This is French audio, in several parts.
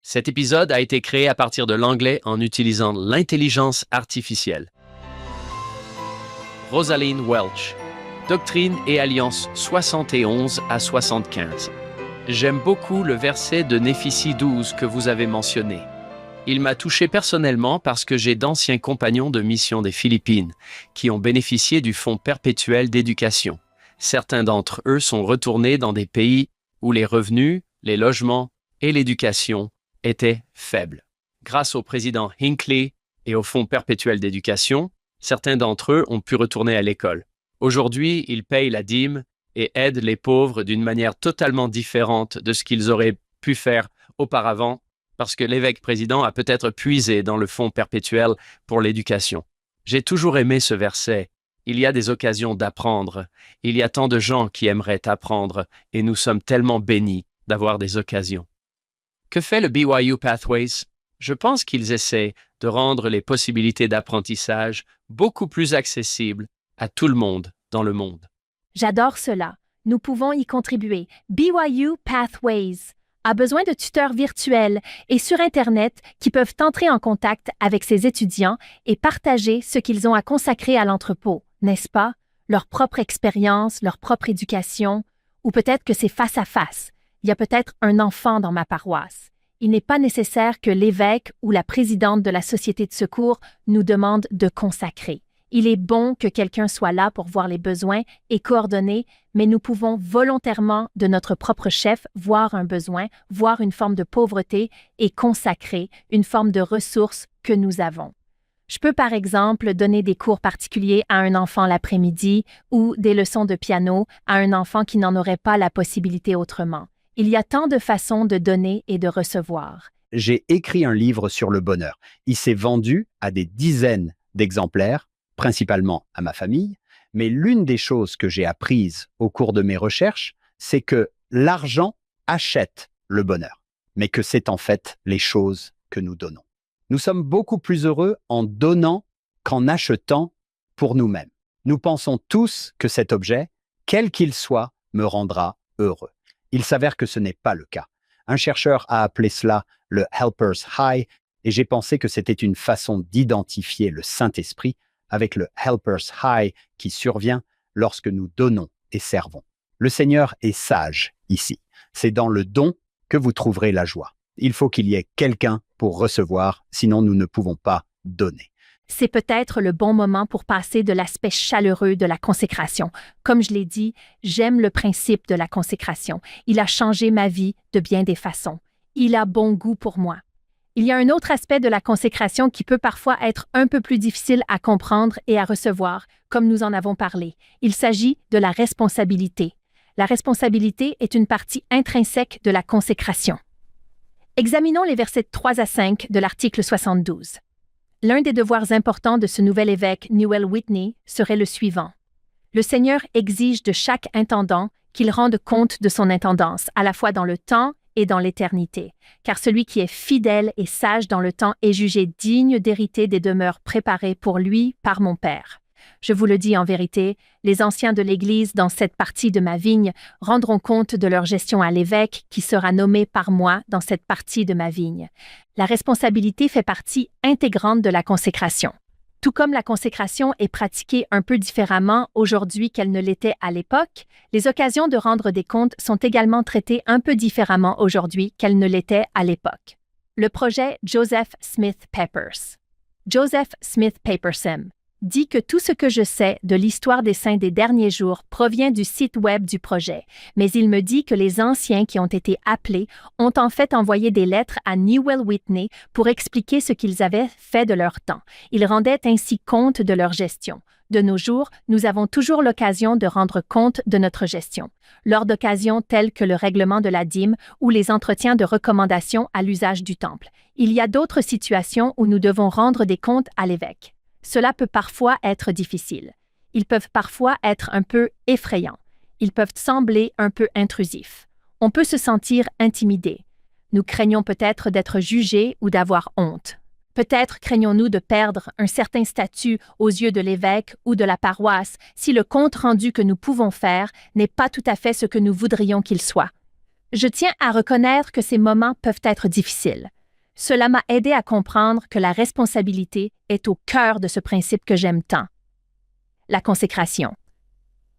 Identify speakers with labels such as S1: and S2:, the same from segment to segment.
S1: Cet épisode a été créé à partir de l'anglais en utilisant l'intelligence artificielle. Rosalind Welch, Doctrine et Alliance 71 à 75. J'aime beaucoup le verset de Néphésie 12 que vous avez mentionné. Il m'a touché personnellement parce que j'ai d'anciens compagnons de mission des Philippines qui ont bénéficié du Fonds perpétuel d'éducation. Certains d'entre eux sont retournés dans des pays où les revenus, les logements et l'éducation étaient faibles. Grâce au président Hinckley et au Fonds perpétuel d'éducation, certains d'entre eux ont pu retourner à l'école. Aujourd'hui, ils payent la dîme et aident les pauvres d'une manière totalement différente de ce qu'ils auraient pu faire auparavant, parce que l'évêque président a peut-être puisé dans le Fonds perpétuel pour l'éducation. J'ai toujours aimé ce verset. Il y a des occasions d'apprendre. Il y a tant de gens qui aimeraient apprendre, et nous sommes tellement bénis d'avoir des occasions. Que fait le BYU Pathways? Je pense qu'ils essaient de rendre les possibilités d'apprentissage beaucoup plus accessibles à tout le monde dans le monde.
S2: J'adore cela. Nous pouvons y contribuer. BYU Pathways a besoin de tuteurs virtuels et sur Internet qui peuvent entrer en contact avec ses étudiants et partager ce qu'ils ont à consacrer à l'entrepôt, n'est-ce pas? Leur propre expérience, leur propre éducation, ou peut-être que c'est face à face. Il y a peut-être un enfant dans ma paroisse. Il n'est pas nécessaire que l'évêque ou la présidente de la société de secours nous demande de consacrer. Il est bon que quelqu'un soit là pour voir les besoins et coordonner, mais nous pouvons volontairement, de notre propre chef, voir un besoin, voir une forme de pauvreté et consacrer une forme de ressource que nous avons. Je peux par exemple donner des cours particuliers à un enfant l'après-midi ou des leçons de piano à un enfant qui n'en aurait pas la possibilité autrement. Il y a tant de façons de donner et de recevoir.
S3: J'ai écrit un livre sur le bonheur. Il s'est vendu à des dizaines d'exemplaires, principalement à ma famille, mais l'une des choses que j'ai apprises au cours de mes recherches, c'est que l'argent achète le bonheur, mais que c'est en fait les choses que nous donnons. Nous sommes beaucoup plus heureux en donnant qu'en achetant pour nous-mêmes. Nous pensons tous que cet objet, quel qu'il soit, me rendra heureux. Il s'avère que ce n'est pas le cas. Un chercheur a appelé cela le Helper's High et j'ai pensé que c'était une façon d'identifier le Saint-Esprit avec le Helper's High qui survient lorsque nous donnons et servons. Le Seigneur est sage ici. C'est dans le don que vous trouverez la joie. Il faut qu'il y ait quelqu'un pour recevoir, sinon nous ne pouvons pas donner.
S2: C'est peut-être le bon moment pour passer de l'aspect chaleureux de la consécration. Comme je l'ai dit, j'aime le principe de la consécration. Il a changé ma vie de bien des façons. Il a bon goût pour moi. Il y a un autre aspect de la consécration qui peut parfois être un peu plus difficile à comprendre et à recevoir, comme nous en avons parlé. Il s'agit de la responsabilité. La responsabilité est une partie intrinsèque de la consécration. Examinons les versets 3 à 5 de l'article 72. L'un des devoirs importants de ce nouvel évêque, Newell Whitney, serait le suivant. Le Seigneur exige de chaque intendant qu'il rende compte de son intendance, à la fois dans le temps et dans l'éternité, car celui qui est fidèle et sage dans le temps est jugé digne d'hériter des demeures préparées pour lui par mon Père. Je vous le dis en vérité, les anciens de l'Église dans cette partie de ma vigne rendront compte de leur gestion à l'évêque qui sera nommé par moi dans cette partie de ma vigne. La responsabilité fait partie intégrante de la consécration. Tout comme la consécration est pratiquée un peu différemment aujourd'hui qu'elle ne l'était à l'époque, les occasions de rendre des comptes sont également traitées un peu différemment aujourd'hui qu'elles ne l'étaient à l'époque. Le projet Joseph Smith Peppers. Joseph Smith Pepperson dit que tout ce que je sais de l'histoire des saints des derniers jours provient du site web du projet, mais il me dit que les anciens qui ont été appelés ont en fait envoyé des lettres à Newell Whitney pour expliquer ce qu'ils avaient fait de leur temps. Ils rendaient ainsi compte de leur gestion. De nos jours, nous avons toujours l'occasion de rendre compte de notre gestion, lors d'occasions telles que le règlement de la dîme ou les entretiens de recommandation à l'usage du temple. Il y a d'autres situations où nous devons rendre des comptes à l'évêque. Cela peut parfois être difficile. Ils peuvent parfois être un peu effrayants. Ils peuvent sembler un peu intrusifs. On peut se sentir intimidé. Nous craignons peut-être d'être jugés ou d'avoir honte. Peut-être craignons-nous de perdre un certain statut aux yeux de l'évêque ou de la paroisse si le compte-rendu que nous pouvons faire n'est pas tout à fait ce que nous voudrions qu'il soit. Je tiens à reconnaître que ces moments peuvent être difficiles. Cela m'a aidé à comprendre que la responsabilité est au cœur de ce principe que j'aime tant. La consécration.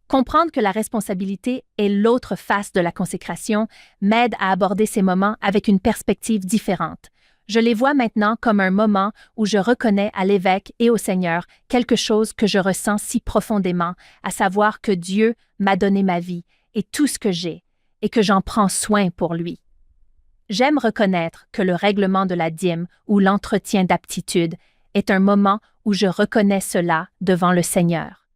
S2: Comprendre que la responsabilité est l'autre face de la consécration m'aide à aborder ces moments avec une perspective différente. Je les vois maintenant comme un moment où je reconnais à l'évêque et au Seigneur quelque chose que je ressens si profondément, à savoir que Dieu m'a donné ma vie et tout ce que j'ai, et que j'en prends soin pour lui. J'aime reconnaître que le règlement de la dîme ou l'entretien d'aptitude est un moment où je reconnais cela devant le Seigneur.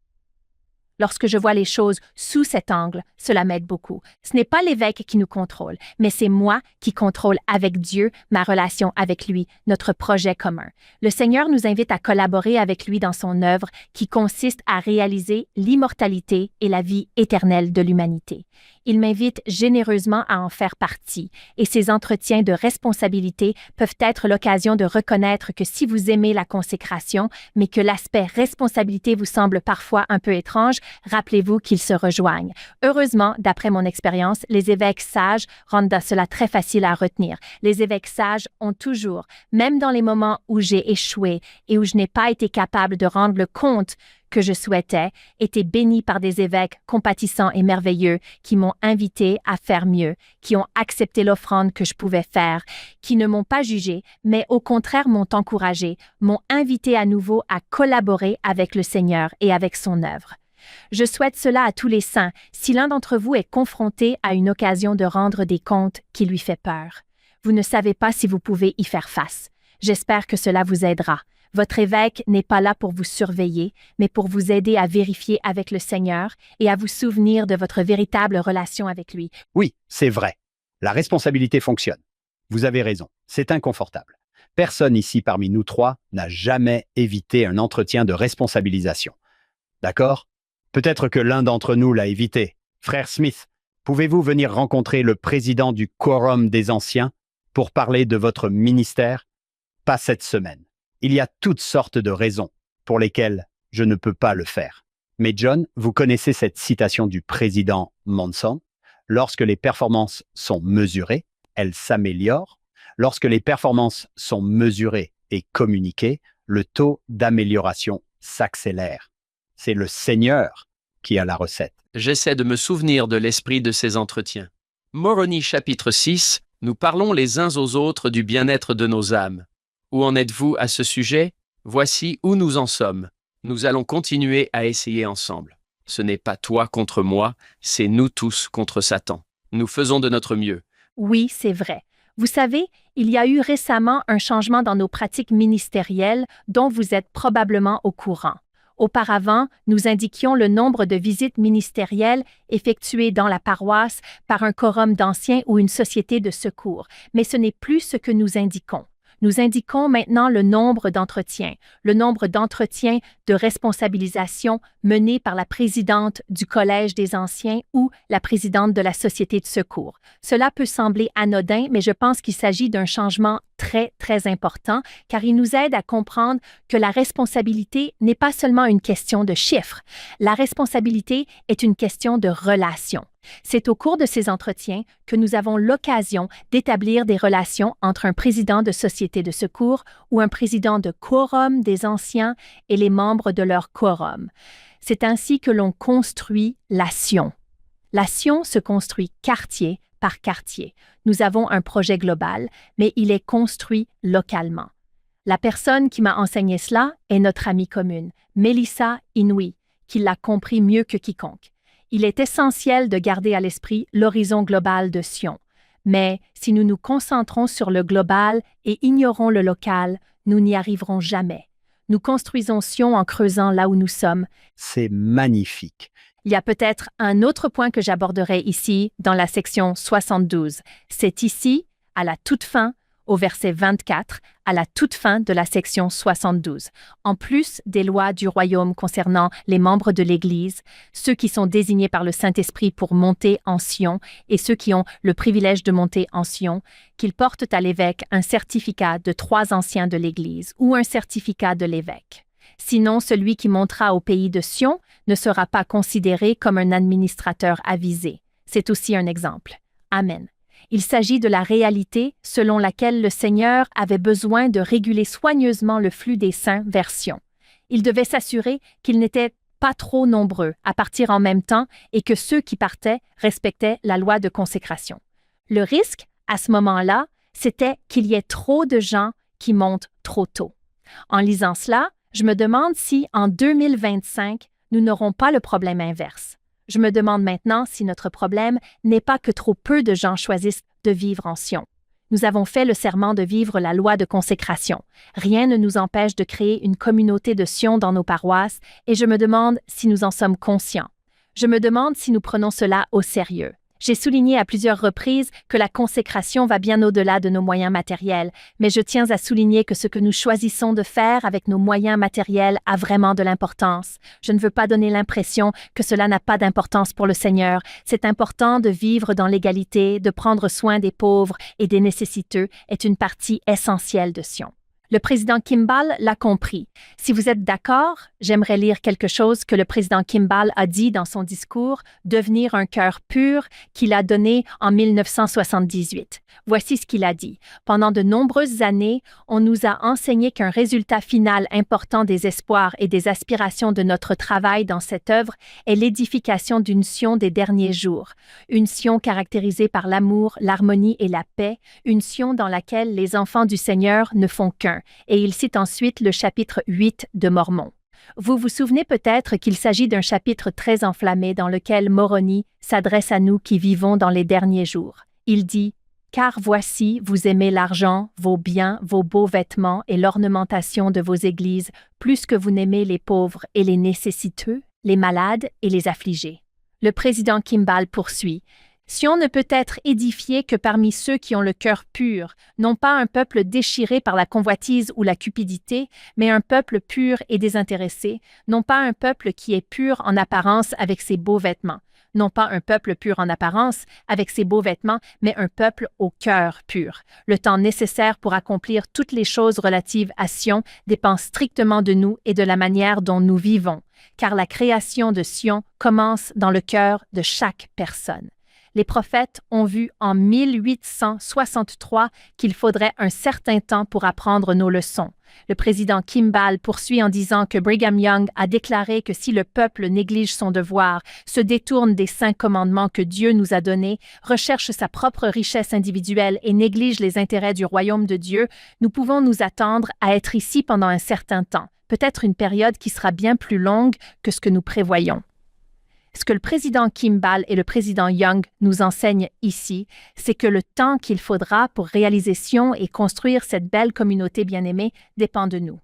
S2: Lorsque je vois les choses sous cet angle, cela m'aide beaucoup. Ce n'est pas l'évêque qui nous contrôle, mais c'est moi qui contrôle avec Dieu ma relation avec lui, notre projet commun. Le Seigneur nous invite à collaborer avec lui dans son œuvre qui consiste à réaliser l'immortalité et la vie éternelle de l'humanité. Il m'invite généreusement à en faire partie, et ces entretiens de responsabilité peuvent être l'occasion de reconnaître que si vous aimez la consécration, mais que l'aspect responsabilité vous semble parfois un peu étrange, rappelez-vous qu'ils se rejoignent. Heureusement, d'après mon expérience, les évêques sages rendent cela très facile à retenir. Les évêques sages ont toujours, même dans les moments où j'ai échoué et où je n'ai pas été capable de rendre le compte que je souhaitais, été bénis par des évêques compatissants et merveilleux qui m'ont invité à faire mieux, qui ont accepté l'offrande que je pouvais faire, qui ne m'ont pas jugé, mais au contraire m'ont encouragé, m'ont invité à nouveau à collaborer avec le Seigneur et avec son œuvre. Je souhaite cela à tous les saints, si l'un d'entre vous est confronté à une occasion de rendre des comptes qui lui fait peur. Vous ne savez pas si vous pouvez y faire face. J'espère que cela vous aidera. Votre évêque n'est pas là pour vous surveiller, mais pour vous aider à vérifier avec le Seigneur et à vous souvenir de votre véritable relation avec lui.
S3: Oui, c'est vrai. La responsabilité fonctionne. Vous avez raison, c'est inconfortable. Personne ici parmi nous trois n'a jamais évité un entretien de responsabilisation. D'accord? Peut-être que l'un d'entre nous l'a évité. Frère Smith, pouvez-vous venir rencontrer le président du Quorum des Anciens pour parler de votre ministère? Pas cette semaine. Il y a toutes sortes de raisons pour lesquelles je ne peux pas le faire. Mais John, vous connaissez cette citation du président Monson? Lorsque les performances sont mesurées, elles s'améliorent. Lorsque les performances sont mesurées et communiquées, le taux d'amélioration s'accélère. C'est le Seigneur qui a la recette.
S1: J'essaie de me souvenir de l'esprit de ces entretiens. Moroni chapitre 6, nous parlons les uns aux autres du bien-être de nos âmes. Où en êtes-vous à ce sujet? Voici où nous en sommes. Nous allons continuer à essayer ensemble. Ce n'est pas toi contre moi, c'est nous tous contre Satan. Nous faisons de notre mieux.
S2: Oui, c'est vrai. Vous savez, il y a eu récemment un changement dans nos pratiques ministérielles dont vous êtes probablement au courant. Auparavant, nous indiquions le nombre de visites ministérielles effectuées dans la paroisse par un quorum d'anciens ou une société de secours, mais ce n'est plus ce que nous indiquons. Nous indiquons maintenant le nombre d'entretiens de responsabilisation menés par la présidente du Collège des Anciens ou la présidente de la Société de secours. Cela peut sembler anodin, mais je pense qu'il s'agit d'un changement très, très important, car il nous aide à comprendre que la responsabilité n'est pas seulement une question de chiffres. La responsabilité est une question de relation. C'est au cours de ces entretiens que nous avons l'occasion d'établir des relations entre un président de société de secours ou un président de quorum des anciens et les membres de leur quorum. C'est ainsi que l'on construit la Sion. La Sion se construit quartier par quartier. Nous avons un projet global, mais il est construit localement. La personne qui m'a enseigné cela est notre amie commune, Melissa Inouye, qui l'a compris mieux que quiconque. Il est essentiel de garder à l'esprit l'horizon global de Sion. Mais si nous nous concentrons sur le global et ignorons le local, nous n'y arriverons jamais. Nous construisons Sion en creusant là où nous sommes.
S3: C'est magnifique.
S2: Il y a peut-être un autre point que j'aborderai ici dans la section 72. C'est ici, à la toute fin, au verset 24, à la toute fin de la section 72. En plus des lois du royaume concernant les membres de l'Église, ceux qui sont désignés par le Saint-Esprit pour monter en Sion et ceux qui ont le privilège de monter en Sion, qu'ils portent à l'évêque un certificat de 3 anciens de l'Église ou un certificat de l'évêque. Sinon, celui qui montera au pays de Sion ne sera pas considéré comme un administrateur avisé. C'est aussi un exemple. Amen. Il s'agit de la réalité selon laquelle le Seigneur avait besoin de réguler soigneusement le flux des saints vers Sion. Il devait s'assurer qu'ils n'étaient pas trop nombreux à partir en même temps et que ceux qui partaient respectaient la loi de consécration. Le risque, à ce moment-là, c'était qu'il y ait trop de gens qui montent trop tôt. En lisant cela, je me demande si, en 2025, nous n'aurons pas le problème inverse. Je me demande maintenant si notre problème n'est pas que trop peu de gens choisissent de vivre en Sion. Nous avons fait le serment de vivre la loi de consécration. Rien ne nous empêche de créer une communauté de Sion dans nos paroisses et je me demande si nous en sommes conscients. Je me demande si nous prenons cela au sérieux. J'ai souligné à plusieurs reprises que la consécration va bien au-delà de nos moyens matériels, mais je tiens à souligner que ce que nous choisissons de faire avec nos moyens matériels a vraiment de l'importance. Je ne veux pas donner l'impression que cela n'a pas d'importance pour le Seigneur. C'est important de vivre dans l'égalité, de prendre soin des pauvres et des nécessiteux est une partie essentielle de Sion. Le président Kimball l'a compris. Si vous êtes d'accord, j'aimerais lire quelque chose que le président Kimball a dit dans son discours « Devenir un cœur pur » qu'il a donné en 1978. Voici ce qu'il a dit. Pendant de nombreuses années, on nous a enseigné qu'un résultat final important des espoirs et des aspirations de notre travail dans cette œuvre est l'édification d'une Sion des derniers jours. Une Sion caractérisée par l'amour, l'harmonie et la paix, une Sion dans laquelle les enfants du Seigneur ne font qu'un. Et il cite ensuite le chapitre 8 de Mormon. Vous vous souvenez peut-être qu'il s'agit d'un chapitre très enflammé dans lequel Moroni s'adresse à nous qui vivons dans les derniers jours. Il dit « Car voici, vous aimez l'argent, vos biens, vos beaux vêtements et l'ornementation de vos églises, plus que vous n'aimez les pauvres et les nécessiteux, les malades et les affligés. » Le président Kimball poursuit « Sion ne peut être édifié que parmi ceux qui ont le cœur pur, non pas un peuple déchiré par la convoitise ou la cupidité, mais un peuple pur et désintéressé, non pas un peuple qui est pur en apparence avec ses beaux vêtements, non pas un peuple pur en apparence avec ses beaux vêtements, mais un peuple au cœur pur. Le temps nécessaire pour accomplir toutes les choses relatives à Sion dépend strictement de nous et de la manière dont nous vivons, car la création de Sion commence dans le cœur de chaque personne. Les prophètes ont vu en 1863 qu'il faudrait un certain temps pour apprendre nos leçons. Le président Kimball poursuit en disant que Brigham Young a déclaré que si le peuple néglige son devoir, se détourne des saints commandements que Dieu nous a donnés, recherche sa propre richesse individuelle et néglige les intérêts du royaume de Dieu, nous pouvons nous attendre à être ici pendant un certain temps, peut-être une période qui sera bien plus longue que ce que nous prévoyons. Ce que le président Kimball et le président Young nous enseignent ici, c'est que le temps qu'il faudra pour réaliser Sion et construire cette belle communauté bien-aimée dépend de nous.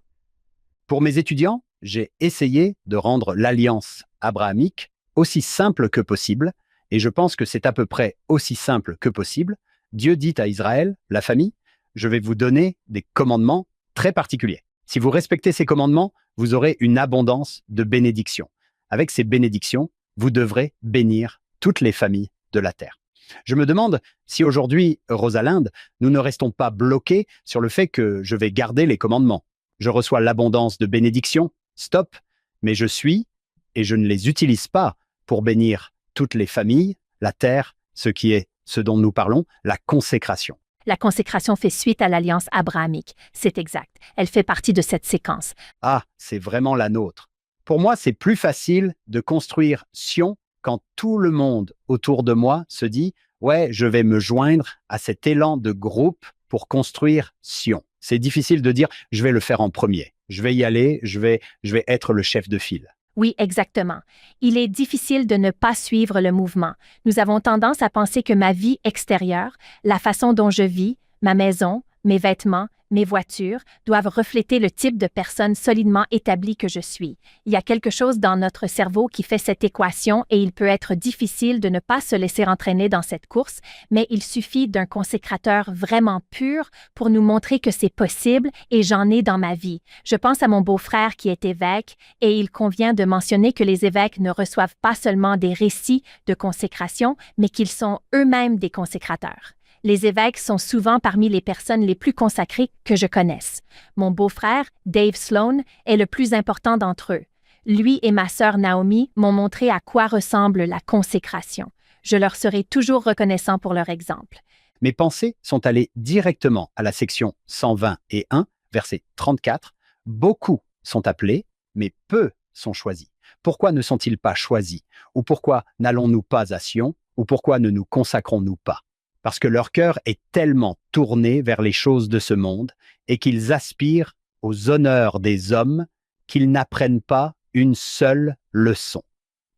S3: Pour mes étudiants, j'ai essayé de rendre l'alliance abrahamique aussi simple que possible, et je pense que c'est à peu près aussi simple que possible. Dieu dit à Israël, la famille, je vais vous donner des commandements très particuliers. Si vous respectez ces commandements, vous aurez une abondance de bénédictions. Avec ces bénédictions, vous devrez bénir toutes les familles de la terre. Je me demande si aujourd'hui, Rosalinde, nous ne restons pas bloqués sur le fait que je vais garder les commandements. Je reçois l'abondance de bénédictions, stop, mais je suis et je ne les utilise pas pour bénir toutes les familles, la terre, ce dont nous parlons, la consécration.
S2: La consécration fait suite à l'alliance abrahamique. C'est exact. Elle fait partie de cette séquence.
S3: Ah, c'est vraiment la nôtre. Pour moi, c'est plus facile de construire Sion quand tout le monde autour de moi se dit « Ouais, je vais me joindre à cet élan de groupe pour construire Sion ». C'est difficile de dire « Je vais le faire en premier. Je vais y aller, je vais être le chef de file ».
S2: Oui, exactement. Il est difficile de ne pas suivre le mouvement. Nous avons tendance à penser que ma vie extérieure, la façon dont je vis, ma maison, mes vêtements, mes voitures doivent refléter le type de personne solidement établie que je suis. Il y a quelque chose dans notre cerveau qui fait cette équation et il peut être difficile de ne pas se laisser entraîner dans cette course, mais il suffit d'un consécrateur vraiment pur pour nous montrer que c'est possible et j'en ai dans ma vie. Je pense à mon beau-frère qui est évêque et il convient de mentionner que les évêques ne reçoivent pas seulement des récits de consécration, mais qu'ils sont eux-mêmes des consécrateurs. Les évêques sont souvent parmi les personnes les plus consacrées que je connaisse. Mon beau-frère, Dave Sloan, est le plus important d'entre eux. Lui et ma sœur Naomi m'ont montré à quoi ressemble la consécration. Je leur serai toujours reconnaissant pour leur exemple.
S3: Mes pensées sont allées directement à la section 121, verset 34. Beaucoup sont appelés, mais peu sont choisis. Pourquoi ne sont-ils pas choisis? Ou pourquoi n'allons-nous pas à Sion? Ou pourquoi ne nous consacrons-nous pas? Parce que leur cœur est tellement tourné vers les choses de ce monde et qu'ils aspirent aux honneurs des hommes qu'ils n'apprennent pas une seule leçon.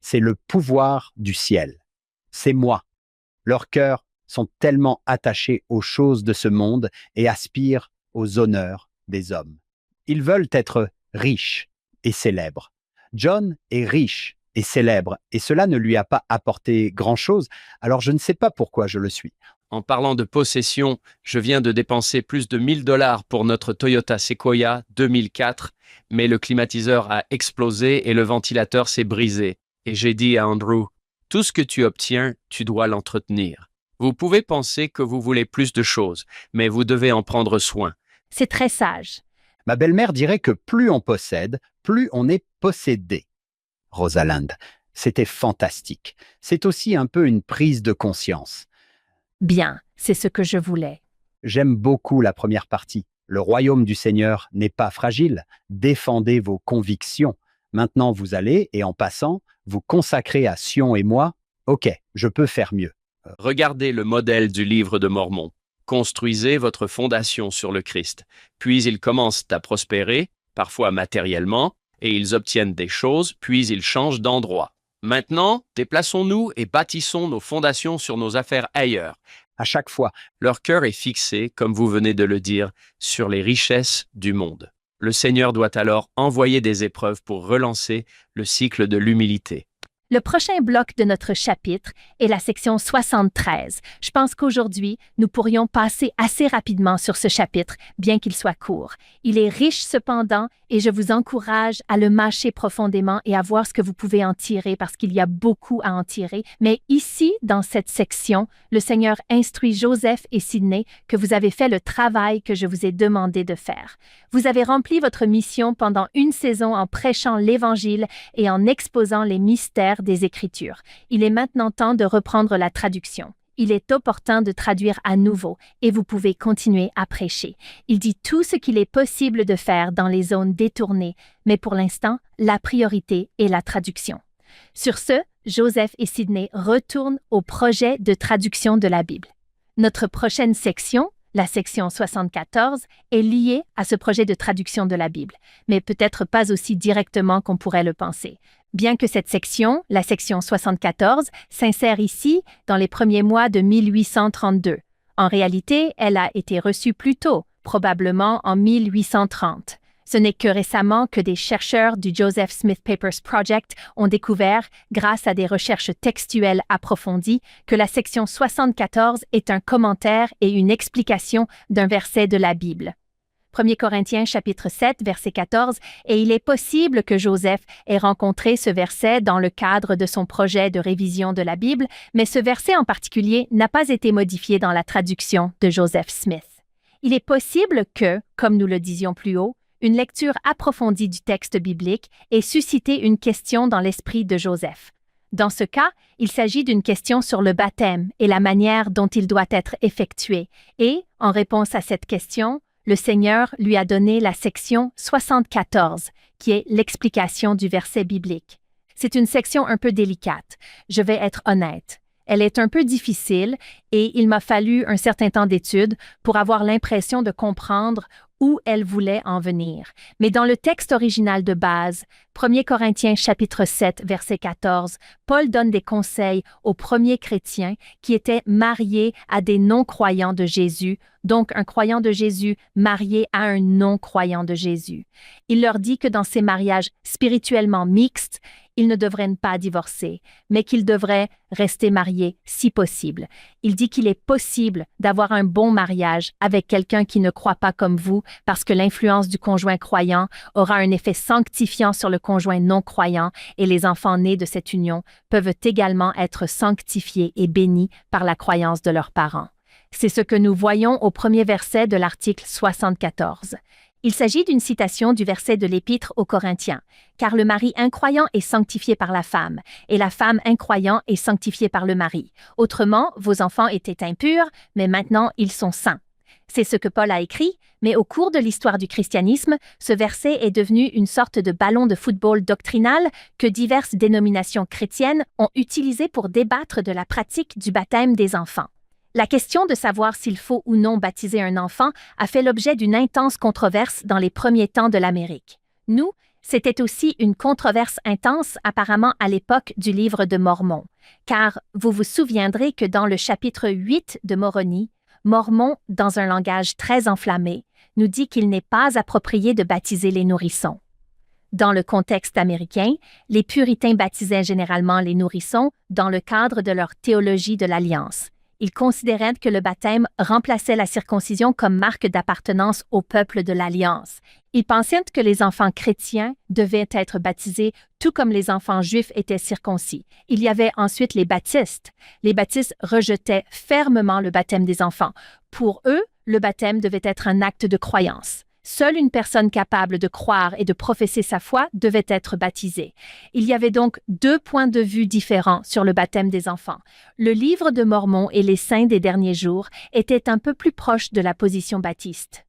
S3: C'est le pouvoir du ciel. C'est moi. Leurs cœurs sont tellement attachés aux choses de ce monde et aspirent aux honneurs des hommes. Ils veulent être riches et célèbres. John est riche et célèbre, et cela ne lui a pas apporté grand-chose, alors je ne sais pas pourquoi je le suis.
S1: En parlant de possession, je viens de dépenser plus de 1 000 $ pour notre Toyota Sequoia 2004, mais le climatiseur a explosé et le ventilateur s'est brisé. Et j'ai dit à Andrew, « Tout ce que tu obtiens, tu dois l'entretenir. Vous pouvez penser que vous voulez plus de choses, mais vous devez en prendre soin. »
S2: C'est très sage.
S3: Ma belle-mère dirait que plus on possède, plus on est possédé. Rosalind, c'était fantastique. C'est aussi un peu une prise de conscience.
S2: Bien, c'est ce que je voulais.
S3: J'aime beaucoup la première partie. Le royaume du Seigneur n'est pas fragile. Défendez vos convictions. Maintenant, vous allez, et en passant, vous consacrer à Sion et moi. Ok, je peux faire mieux.
S1: Regardez le modèle du livre de Mormon. Construisez votre fondation sur le Christ. Puis ils commencent à prospérer, parfois matériellement, et ils obtiennent des choses, puis ils changent d'endroit. Maintenant, déplaçons-nous et bâtissons nos fondations sur nos affaires ailleurs.
S3: À chaque fois,
S1: Leur cœur est fixé, comme vous venez de le dire, sur les richesses du monde. Le Seigneur doit alors envoyer des épreuves pour relancer le cycle de l'humilité.
S2: Le prochain bloc de notre chapitre est la section 73. Je pense qu'aujourd'hui, nous pourrions passer assez rapidement sur ce chapitre, bien qu'il soit court. Il est riche cependant et je vous encourage à le mâcher profondément et à voir ce que vous pouvez en tirer parce qu'il y a beaucoup à en tirer. Mais ici, dans cette section, le Seigneur instruit Joseph et Sidney que vous avez fait le travail que je vous ai demandé de faire. Vous avez rempli votre mission pendant une saison en prêchant l'Évangile et en exposant les mystères des Écritures. Il est maintenant temps de reprendre la traduction. Il est opportun de traduire à nouveau et vous pouvez continuer à prêcher. Il dit tout ce qu'il est possible de faire dans les zones détournées, mais pour l'instant, la priorité est la traduction. Sur ce, Joseph et Sidney retournent au projet de traduction de la Bible. Notre prochaine section, la section 74, est liée à ce projet de traduction de la Bible, mais peut-être pas aussi directement qu'on pourrait le penser. Bien que cette section, la section 74, s'insère ici dans les premiers mois de 1832. En réalité, elle a été reçue plus tôt, probablement en 1830. Ce n'est que récemment que des chercheurs du Joseph Smith Papers Project ont découvert, grâce à des recherches textuelles approfondies, que la section 74 est un commentaire et une explication d'un verset de la Bible. 1 Corinthiens chapitre 7, verset 14, et il est possible que Joseph ait rencontré ce verset dans le cadre de son projet de révision de la Bible, mais ce verset en particulier n'a pas été modifié dans la traduction de Joseph Smith. Il est possible que, comme nous le disions plus haut, une lecture approfondie du texte biblique ait suscité une question dans l'esprit de Joseph. Dans ce cas, il s'agit d'une question sur le baptême et la manière dont il doit être effectué, et, en réponse à cette question, le Seigneur lui a donné la section 74, qui est l'explication du verset biblique. C'est une section un peu délicate, je vais être honnête. Elle est un peu difficile et il m'a fallu un certain temps d'étude pour avoir l'impression de comprendre où elle voulait en venir. Mais dans le texte original de base, 1 Corinthiens chapitre 7, verset 14, Paul donne des conseils aux premiers chrétiens qui étaient mariés à des non-croyants de Jésus, donc un croyant de Jésus marié à un non-croyant de Jésus. Il leur dit que dans ces mariages spirituellement mixtes, ils ne devraient pas divorcer, mais qu'ils devraient rester mariés si possible. Il dit qu'il est possible d'avoir un bon mariage avec quelqu'un qui ne croit pas comme vous, parce que l'influence du conjoint croyant aura un effet sanctifiant sur le conjoint non-croyant et les enfants nés de cette union peuvent également être sanctifiés et bénis par la croyance de leurs parents. C'est ce que nous voyons au premier verset de l'article 74. Il s'agit d'une citation du verset de l'Épître aux Corinthiens, « Car le mari incroyant est sanctifié par la femme, et la femme incroyant est sanctifiée par le mari. Autrement, vos enfants étaient impurs, mais maintenant ils sont saints. » C'est ce que Paul a écrit, mais au cours de l'histoire du christianisme, ce verset est devenu une sorte de ballon de football doctrinal que diverses dénominations chrétiennes ont utilisé pour débattre de la pratique du baptême des enfants. La question de savoir s'il faut ou non baptiser un enfant a fait l'objet d'une intense controverse dans les premiers temps de l'Amérique. Nous, c'était aussi une controverse intense apparemment à l'époque du livre de Mormon, car vous vous souviendrez que dans le chapitre 8 de Moroni, Mormon, dans un langage très enflammé, nous dit qu'il n'est pas approprié de baptiser les nourrissons. Dans le contexte américain, les puritains baptisaient généralement les nourrissons dans le cadre de leur théologie de l'Alliance. Ils considéraient que le baptême remplaçait la circoncision comme marque d'appartenance au peuple de l'Alliance. Ils pensaient que les enfants chrétiens devaient être baptisés tout comme les enfants juifs étaient circoncis. Il y avait ensuite les baptistes. Les baptistes rejetaient fermement le baptême des enfants. Pour eux, le baptême devait être un acte de croyance. Seule une personne capable de croire et de professer sa foi devait être baptisée. Il y avait donc deux points de vue différents sur le baptême des enfants. Le livre de Mormon et les saints des derniers jours étaient un peu plus proches de la position baptiste.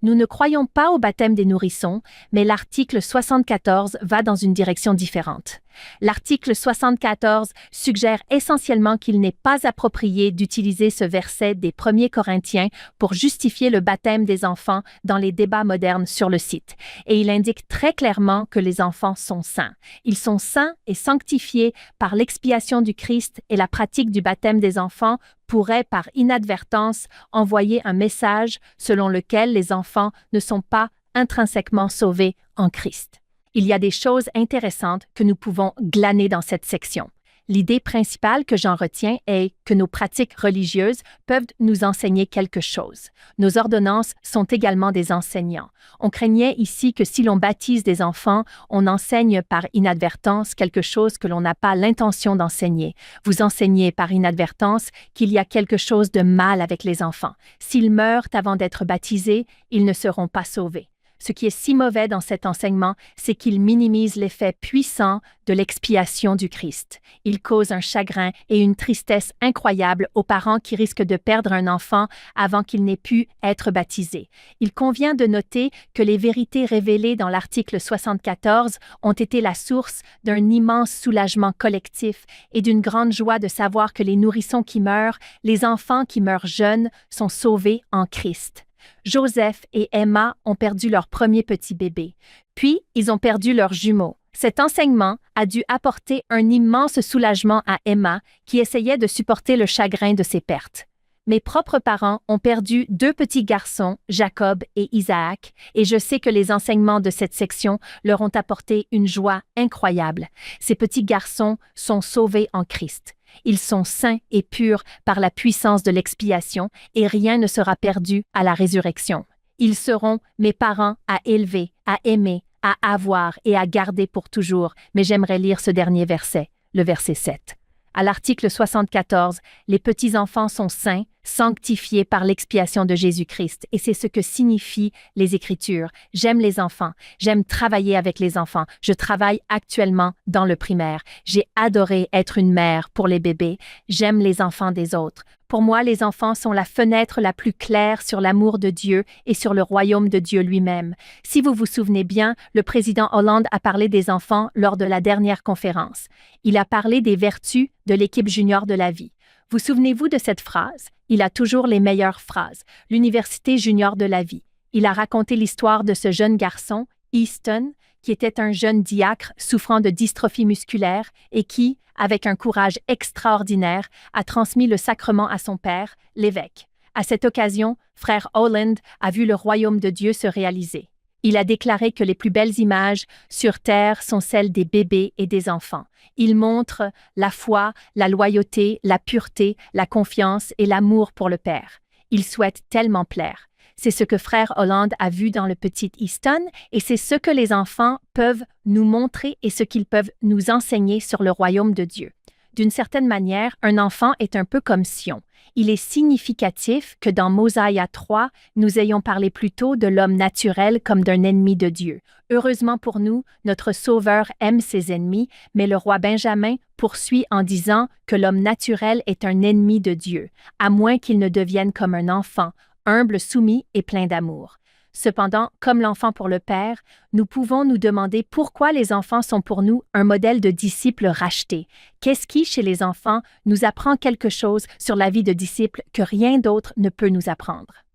S2: Nous ne croyons pas au baptême des nourrissons, mais l'article 74 va dans une direction différente. L'article 74 suggère essentiellement qu'il n'est pas approprié d'utiliser ce verset des 1er Corinthiens pour justifier le baptême des enfants dans les débats modernes sur le site. Et il indique très clairement que les enfants sont saints. Ils sont saints et sanctifiés par l'expiation du Christ, et la pratique du baptême des enfants pourrait par inadvertance envoyer un message selon lequel les enfants ne sont pas intrinsèquement sauvés en Christ. Il y a des choses intéressantes que nous pouvons glaner dans cette section. L'idée principale que j'en retiens est que nos pratiques religieuses peuvent nous enseigner quelque chose. Nos ordonnances sont également des enseignants. On craignait ici que si l'on baptise des enfants, on enseigne par inadvertance quelque chose que l'on n'a pas l'intention d'enseigner. Vous enseignez par inadvertance qu'il y a quelque chose de mal avec les enfants. S'ils meurent avant d'être baptisés, ils ne seront pas sauvés. Ce qui est si mauvais dans cet enseignement, c'est qu'il minimise l'effet puissant de l'expiation du Christ. Il cause un chagrin et une tristesse incroyable aux parents qui risquent de perdre un enfant avant qu'il n'ait pu être baptisé. Il convient de noter que les vérités révélées dans l'article 74 ont été la source d'un immense soulagement collectif et d'une grande joie de savoir que les nourrissons qui meurent, les enfants qui meurent jeunes, sont sauvés en Christ. Joseph et Emma ont perdu leur premier petit bébé, puis ils ont perdu leurs jumeaux. Cet enseignement a dû apporter un immense soulagement à Emma qui essayait de supporter le chagrin de ses pertes. Mes propres parents ont perdu 2 petits garçons, Jacob et Isaac, et je sais que les enseignements de cette section leur ont apporté une joie incroyable. Ces petits garçons sont sauvés en Christ. Ils sont saints et purs par la puissance de l'expiation et rien ne sera perdu à la résurrection. Ils seront mes parents à élever, à aimer, à avoir et à garder pour toujours, mais j'aimerais lire ce dernier verset, le verset 7. À l'article 74, les petits-enfants sont saints, sanctifiés par l'expiation de Jésus-Christ, et c'est ce que signifient les Écritures. J'aime les enfants, j'aime travailler avec les enfants. Je travaille actuellement dans le primaire. J'ai adoré être une mère pour les bébés. J'aime les enfants des autres. Pour moi, les enfants sont la fenêtre la plus claire sur l'amour de Dieu et sur le royaume de Dieu lui-même. Si vous vous souvenez bien, le président Hollande a parlé des enfants lors de la dernière conférence. Il a parlé des vertus de l'équipe junior de la vie. Vous souvenez-vous de cette phrase? Il a toujours les meilleures phrases. L'université junior de la vie. Il a raconté l'histoire de ce jeune garçon, Easton, qui était un jeune diacre souffrant de dystrophie musculaire et qui, avec un courage extraordinaire, a transmis le sacrement à son père, l'évêque. À cette occasion, frère Holland a vu le royaume de Dieu se réaliser. Il a déclaré que les plus belles images sur terre sont celles des bébés et des enfants. Il montre la foi, la loyauté, la pureté, la confiance et l'amour pour le Père. Il souhaite tellement plaire. C'est ce que frère Holland a vu dans le petit Easton et c'est ce que les enfants peuvent nous montrer et ce qu'ils peuvent nous enseigner sur le royaume de Dieu. D'une certaine manière, un enfant est un peu comme Sion. Il est significatif que dans Mosaïa 3, nous ayons parlé plus tôt de l'homme naturel comme d'un ennemi de Dieu. Heureusement pour nous, notre Sauveur aime ses ennemis, mais le roi Benjamin poursuit en disant que l'homme naturel est un ennemi de Dieu, à moins qu'il ne devienne comme un enfant, humble, soumis et plein d'amour. Cependant, comme l'enfant pour le Père, nous pouvons nous demander pourquoi les enfants sont pour nous un modèle de disciples rachetés. Qu'est-ce qui, chez les enfants, nous apprend quelque chose sur la vie de disciples que rien d'autre ne peut nous apprendre?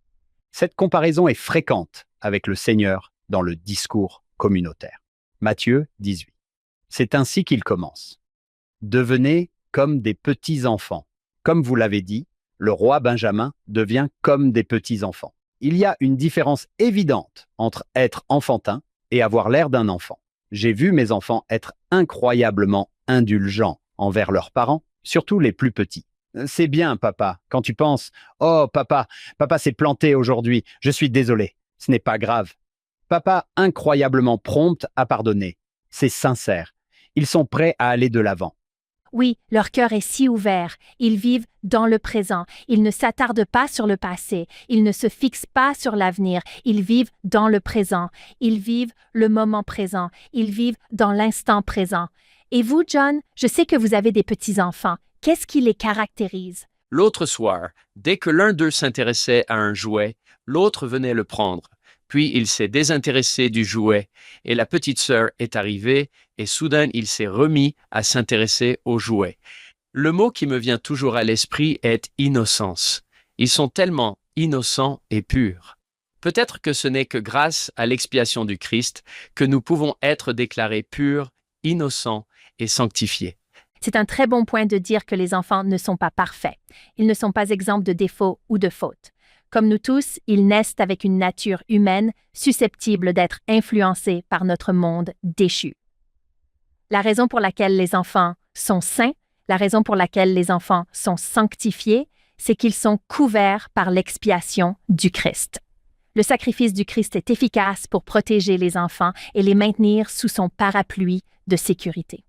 S3: Cette comparaison est fréquente avec le Seigneur dans le discours communautaire. Matthieu 18. C'est ainsi qu'il commence. Devenez comme des petits-enfants. Comme vous l'avez dit, le roi Benjamin devient comme des petits-enfants. Il y a une différence évidente entre être enfantin et avoir l'air d'un enfant. J'ai vu mes enfants être incroyablement indulgents envers leurs parents, surtout les plus petits. C'est bien, papa, quand tu penses « Oh, papa s'est planté aujourd'hui, je suis désolé. » Ce n'est pas grave. Papa incroyablement prompt à pardonner. C'est sincère. Ils sont prêts à aller de l'avant.
S2: Oui, leur cœur est si ouvert. Ils vivent dans le présent. Ils ne s'attardent pas sur le passé. Ils ne se fixent pas sur l'avenir. Ils vivent dans le présent. Ils vivent le moment présent. Ils vivent dans l'instant présent. Et vous, John, je sais que vous avez des petits-enfants. Qu'est-ce qui les caractérise?
S1: L'autre soir, dès que l'un d'eux s'intéressait à un jouet, l'autre venait le prendre. Puis il s'est désintéressé du jouet, et la petite sœur est arrivée, et soudain il s'est remis à s'intéresser au jouet. Le mot qui me vient toujours à l'esprit est innocence. Ils sont tellement innocents et purs. Peut-être que ce n'est que grâce à l'expiation du Christ que nous pouvons être déclarés purs, innocents et sanctifiés.
S2: C'est un très bon point de dire que les enfants ne sont pas parfaits. Ils ne sont pas exempts de défauts ou de fautes. Comme nous tous, ils naissent avec une nature humaine susceptible d'être influencée par notre monde déchu. La raison pour laquelle les enfants sont saints, la raison pour laquelle les enfants sont sanctifiés, c'est qu'ils sont couverts par l'expiation du Christ. Le sacrifice du Christ est efficace pour protéger les enfants et les maintenir sous son parapluie de sécurité.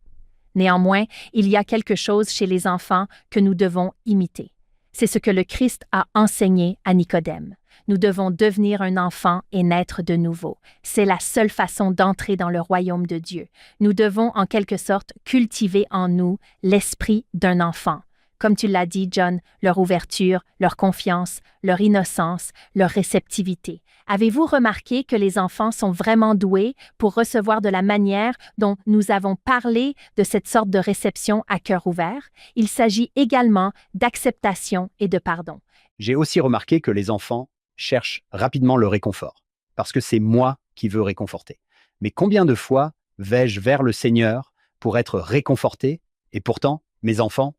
S2: Néanmoins, il y a quelque chose chez les enfants que nous devons imiter. C'est ce que le Christ a enseigné à Nicodème. Nous devons devenir un enfant et naître de nouveau. C'est la seule façon d'entrer dans le royaume de Dieu. Nous devons en quelque sorte cultiver en nous l'esprit d'un enfant. Comme tu l'as dit, John, leur ouverture, leur confiance, leur innocence, leur réceptivité. Avez-vous remarqué que les enfants sont vraiment doués pour recevoir de la manière dont nous avons parlé de cette sorte de réception à cœur ouvert? Il s'agit également d'acceptation et de pardon.
S3: J'ai aussi remarqué que les enfants cherchent rapidement le réconfort, parce que c'est moi qui veux réconforter. Mais combien de fois vais-je vers le Seigneur pour être réconforté, et pourtant, mes enfants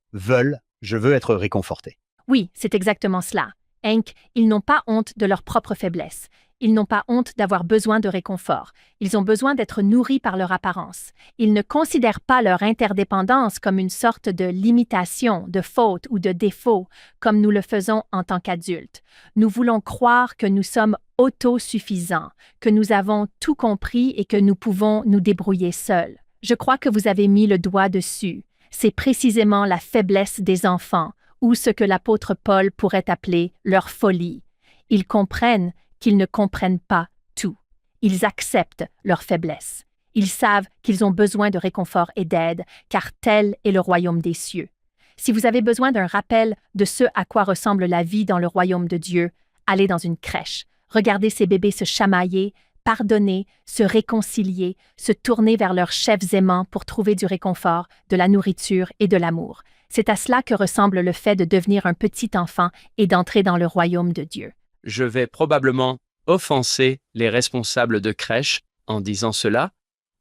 S3: je veux être réconforté.
S2: Oui, c'est exactement cela. Hank, ils n'ont pas honte de leur propre faiblesse. Ils n'ont pas honte d'avoir besoin de réconfort. Ils ont besoin d'être nourris par leur apparence. Ils ne considèrent pas leur interdépendance comme une sorte de limitation, de faute ou de défaut, comme nous le faisons en tant qu'adultes. Nous voulons croire que nous sommes autosuffisants, que nous avons tout compris et que nous pouvons nous débrouiller seuls. Je crois que vous avez mis le doigt dessus. C'est précisément la faiblesse des enfants, ou ce que l'apôtre Paul pourrait appeler leur folie. Ils comprennent qu'ils ne comprennent pas tout. Ils acceptent leur faiblesse. Ils savent qu'ils ont besoin de réconfort et d'aide, car tel est le royaume des cieux. Si vous avez besoin d'un rappel de ce à quoi ressemble la vie dans le royaume de Dieu, allez dans une crèche. Regardez ces bébés se chamailler, pardonner, se réconcilier, se tourner vers leurs chefs aimants pour trouver du réconfort, de la nourriture et de l'amour. C'est à cela que ressemble le fait de devenir un petit enfant et d'entrer dans le royaume de Dieu.
S1: Je vais probablement offenser les responsables de crèche en disant cela,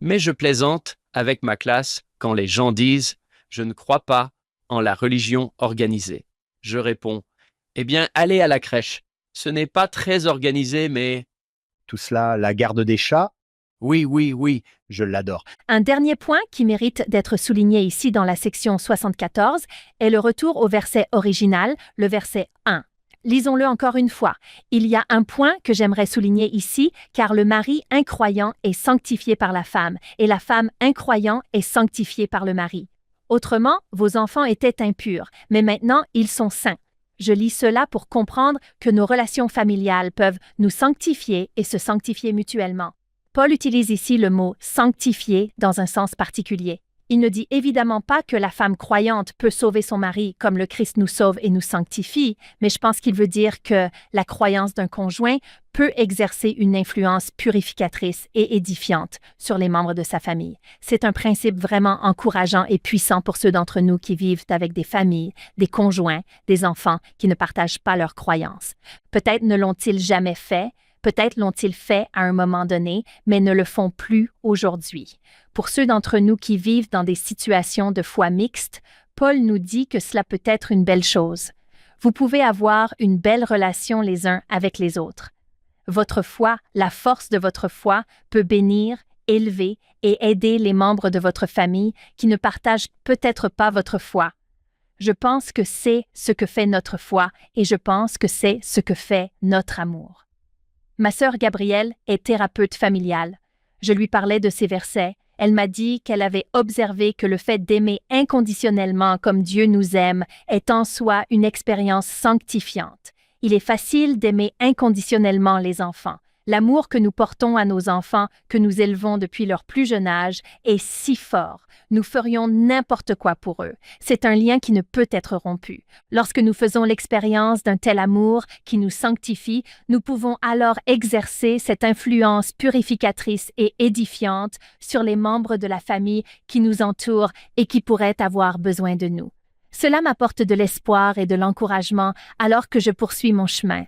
S1: mais je plaisante avec ma classe quand les gens disent « Je ne crois pas en la religion organisée ». Je réponds « Eh bien, allez à la crèche. Ce n'est pas très organisé, mais… »
S3: Tout cela, la garde des chats,
S1: Oui,
S3: je l'adore.
S2: Un dernier point qui mérite d'être souligné ici dans la section 74 est le retour au verset original, le verset 1. Lisons-le encore une fois. Il y a un point que j'aimerais souligner ici, car le mari incroyant est sanctifié par la femme, et la femme incroyant est sanctifiée par le mari. Autrement, vos enfants étaient impurs, mais maintenant ils sont saints. Je lis cela pour comprendre que nos relations familiales peuvent nous sanctifier et se sanctifier mutuellement. Paul utilise ici le mot « sanctifier » dans un sens particulier. Il ne dit évidemment pas que la femme croyante peut sauver son mari comme le Christ nous sauve et nous sanctifie, mais je pense qu'il veut dire que la croyance d'un conjoint peut exercer une influence purificatrice et édifiante sur les membres de sa famille. C'est un principe vraiment encourageant et puissant pour ceux d'entre nous qui vivent avec des familles, des conjoints, des enfants qui ne partagent pas leurs croyances. Peut-être ne l'ont-ils jamais fait, peut-être l'ont-ils fait à un moment donné, mais ne le font plus aujourd'hui. Pour ceux d'entre nous qui vivent dans des situations de foi mixte, Paul nous dit que cela peut être une belle chose. Vous pouvez avoir une belle relation les uns avec les autres. Votre foi, la force de votre foi, peut bénir, élever et aider les membres de votre famille qui ne partagent peut-être pas votre foi. Je pense que c'est ce que fait notre foi et je pense que c'est ce que fait notre amour. Ma sœur Gabrielle est thérapeute familiale. Je lui parlais de ces versets. Elle m'a dit qu'elle avait observé que le fait d'aimer inconditionnellement comme Dieu nous aime est en soi une expérience sanctifiante. Il est facile d'aimer inconditionnellement les enfants. L'amour que nous portons à nos enfants, que nous élevons depuis leur plus jeune âge, est si fort. Nous ferions n'importe quoi pour eux. C'est un lien qui ne peut être rompu. Lorsque nous faisons l'expérience d'un tel amour qui nous sanctifie, nous pouvons alors exercer cette influence purificatrice et édifiante sur les membres de la famille qui nous entourent et qui pourraient avoir besoin de nous. Cela m'apporte de l'espoir et de l'encouragement alors que je poursuis mon chemin.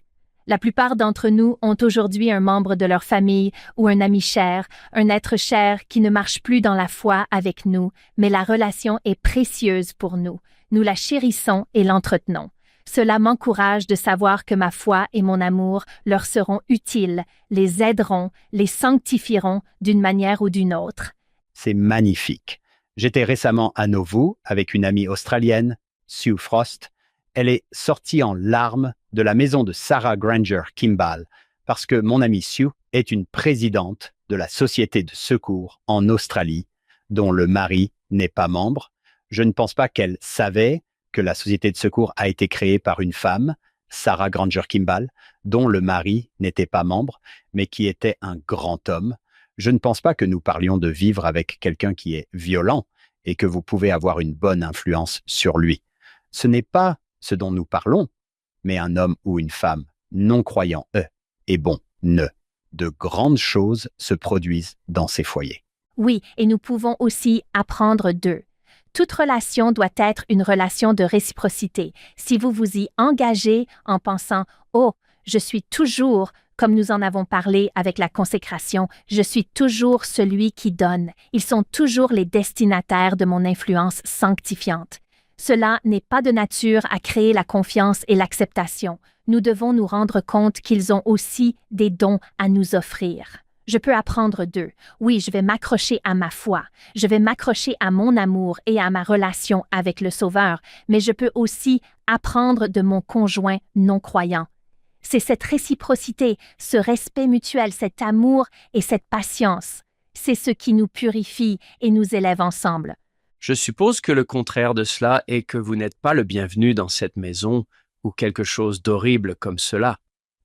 S2: La plupart d'entre nous ont aujourd'hui un membre de leur famille ou un ami cher, un être cher qui ne marche plus dans la foi avec nous, mais la relation est précieuse pour nous. Nous la chérissons et l'entretenons. Cela m'encourage de savoir que ma foi et mon amour leur seront utiles, les aideront, les sanctifieront d'une manière ou d'une autre.
S3: C'est magnifique. J'étais récemment à Nauvoo avec une amie australienne, Sue Frost. Elle est sortie en larmes de la maison de Sarah Granger Kimball parce que mon amie Sue est une présidente de la Société de secours en Australie dont le mari n'est pas membre. Je ne pense pas qu'elle savait que la Société de secours a été créée par une femme, Sarah Granger Kimball, dont le mari n'était pas membre, mais qui était un grand homme. Je ne pense pas que nous parlions de vivre avec quelqu'un qui est violent et que vous pouvez avoir une bonne influence sur lui. Ce n'est pas ce dont nous parlons, mais un homme ou une femme non croyant, et bon, de grandes choses se produisent dans ces foyers.
S2: Oui, et nous pouvons aussi apprendre d'eux. Toute relation doit être une relation de réciprocité. Si vous vous y engagez en pensant « Oh, je suis toujours », comme nous en avons parlé avec la consécration, je suis toujours celui qui donne. Ils sont toujours les destinataires de mon influence sanctifiante. Cela n'est pas de nature à créer la confiance et l'acceptation. Nous devons nous rendre compte qu'ils ont aussi des dons à nous offrir. Je peux apprendre d'eux. Oui, je vais m'accrocher à ma foi. Je vais m'accrocher à mon amour et à ma relation avec le Sauveur, mais je peux aussi apprendre de mon conjoint non-croyant. C'est cette réciprocité, ce respect mutuel, cet amour et cette patience. C'est ce qui nous purifie et nous élève ensemble.
S1: Je suppose que le contraire de cela est que vous n'êtes pas le bienvenu dans cette maison ou quelque chose d'horrible comme cela.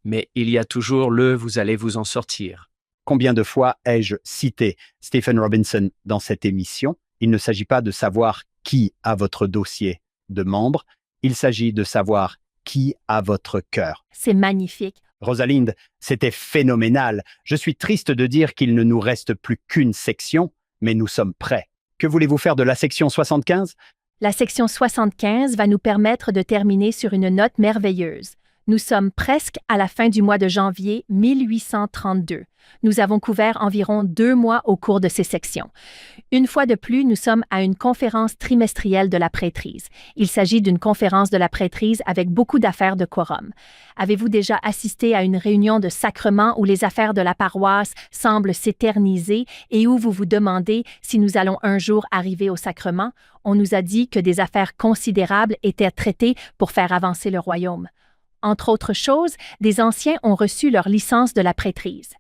S1: Mais il y a toujours vous allez vous en sortir.
S3: Combien de fois ai-je cité Stephen Robinson dans cette émission? Il ne s'agit pas de savoir qui a votre dossier de membre, il s'agit de savoir qui a votre cœur.
S2: C'est magnifique.
S3: Rosalind, c'était phénoménal. Je suis triste de dire qu'il ne nous reste plus qu'une section, mais nous sommes prêts. Que voulez-vous faire de la section 75?
S2: La section 75 va nous permettre de terminer sur une note merveilleuse. Nous sommes presque à la fin du mois de janvier 1832. Nous avons couvert environ 2 mois au cours de ces sections. Une fois de plus, nous sommes à une conférence trimestrielle de la prêtrise. Il s'agit d'une conférence de la prêtrise avec beaucoup d'affaires de quorum. Avez-vous déjà assisté à une réunion de sacrement où les affaires de la paroisse semblent s'éterniser et où vous vous demandez si nous allons un jour arriver au sacrement? On nous a dit que des affaires considérables étaient traitées pour faire avancer le royaume. Entre autres choses, des anciens ont reçu leur licence de la prêtrise.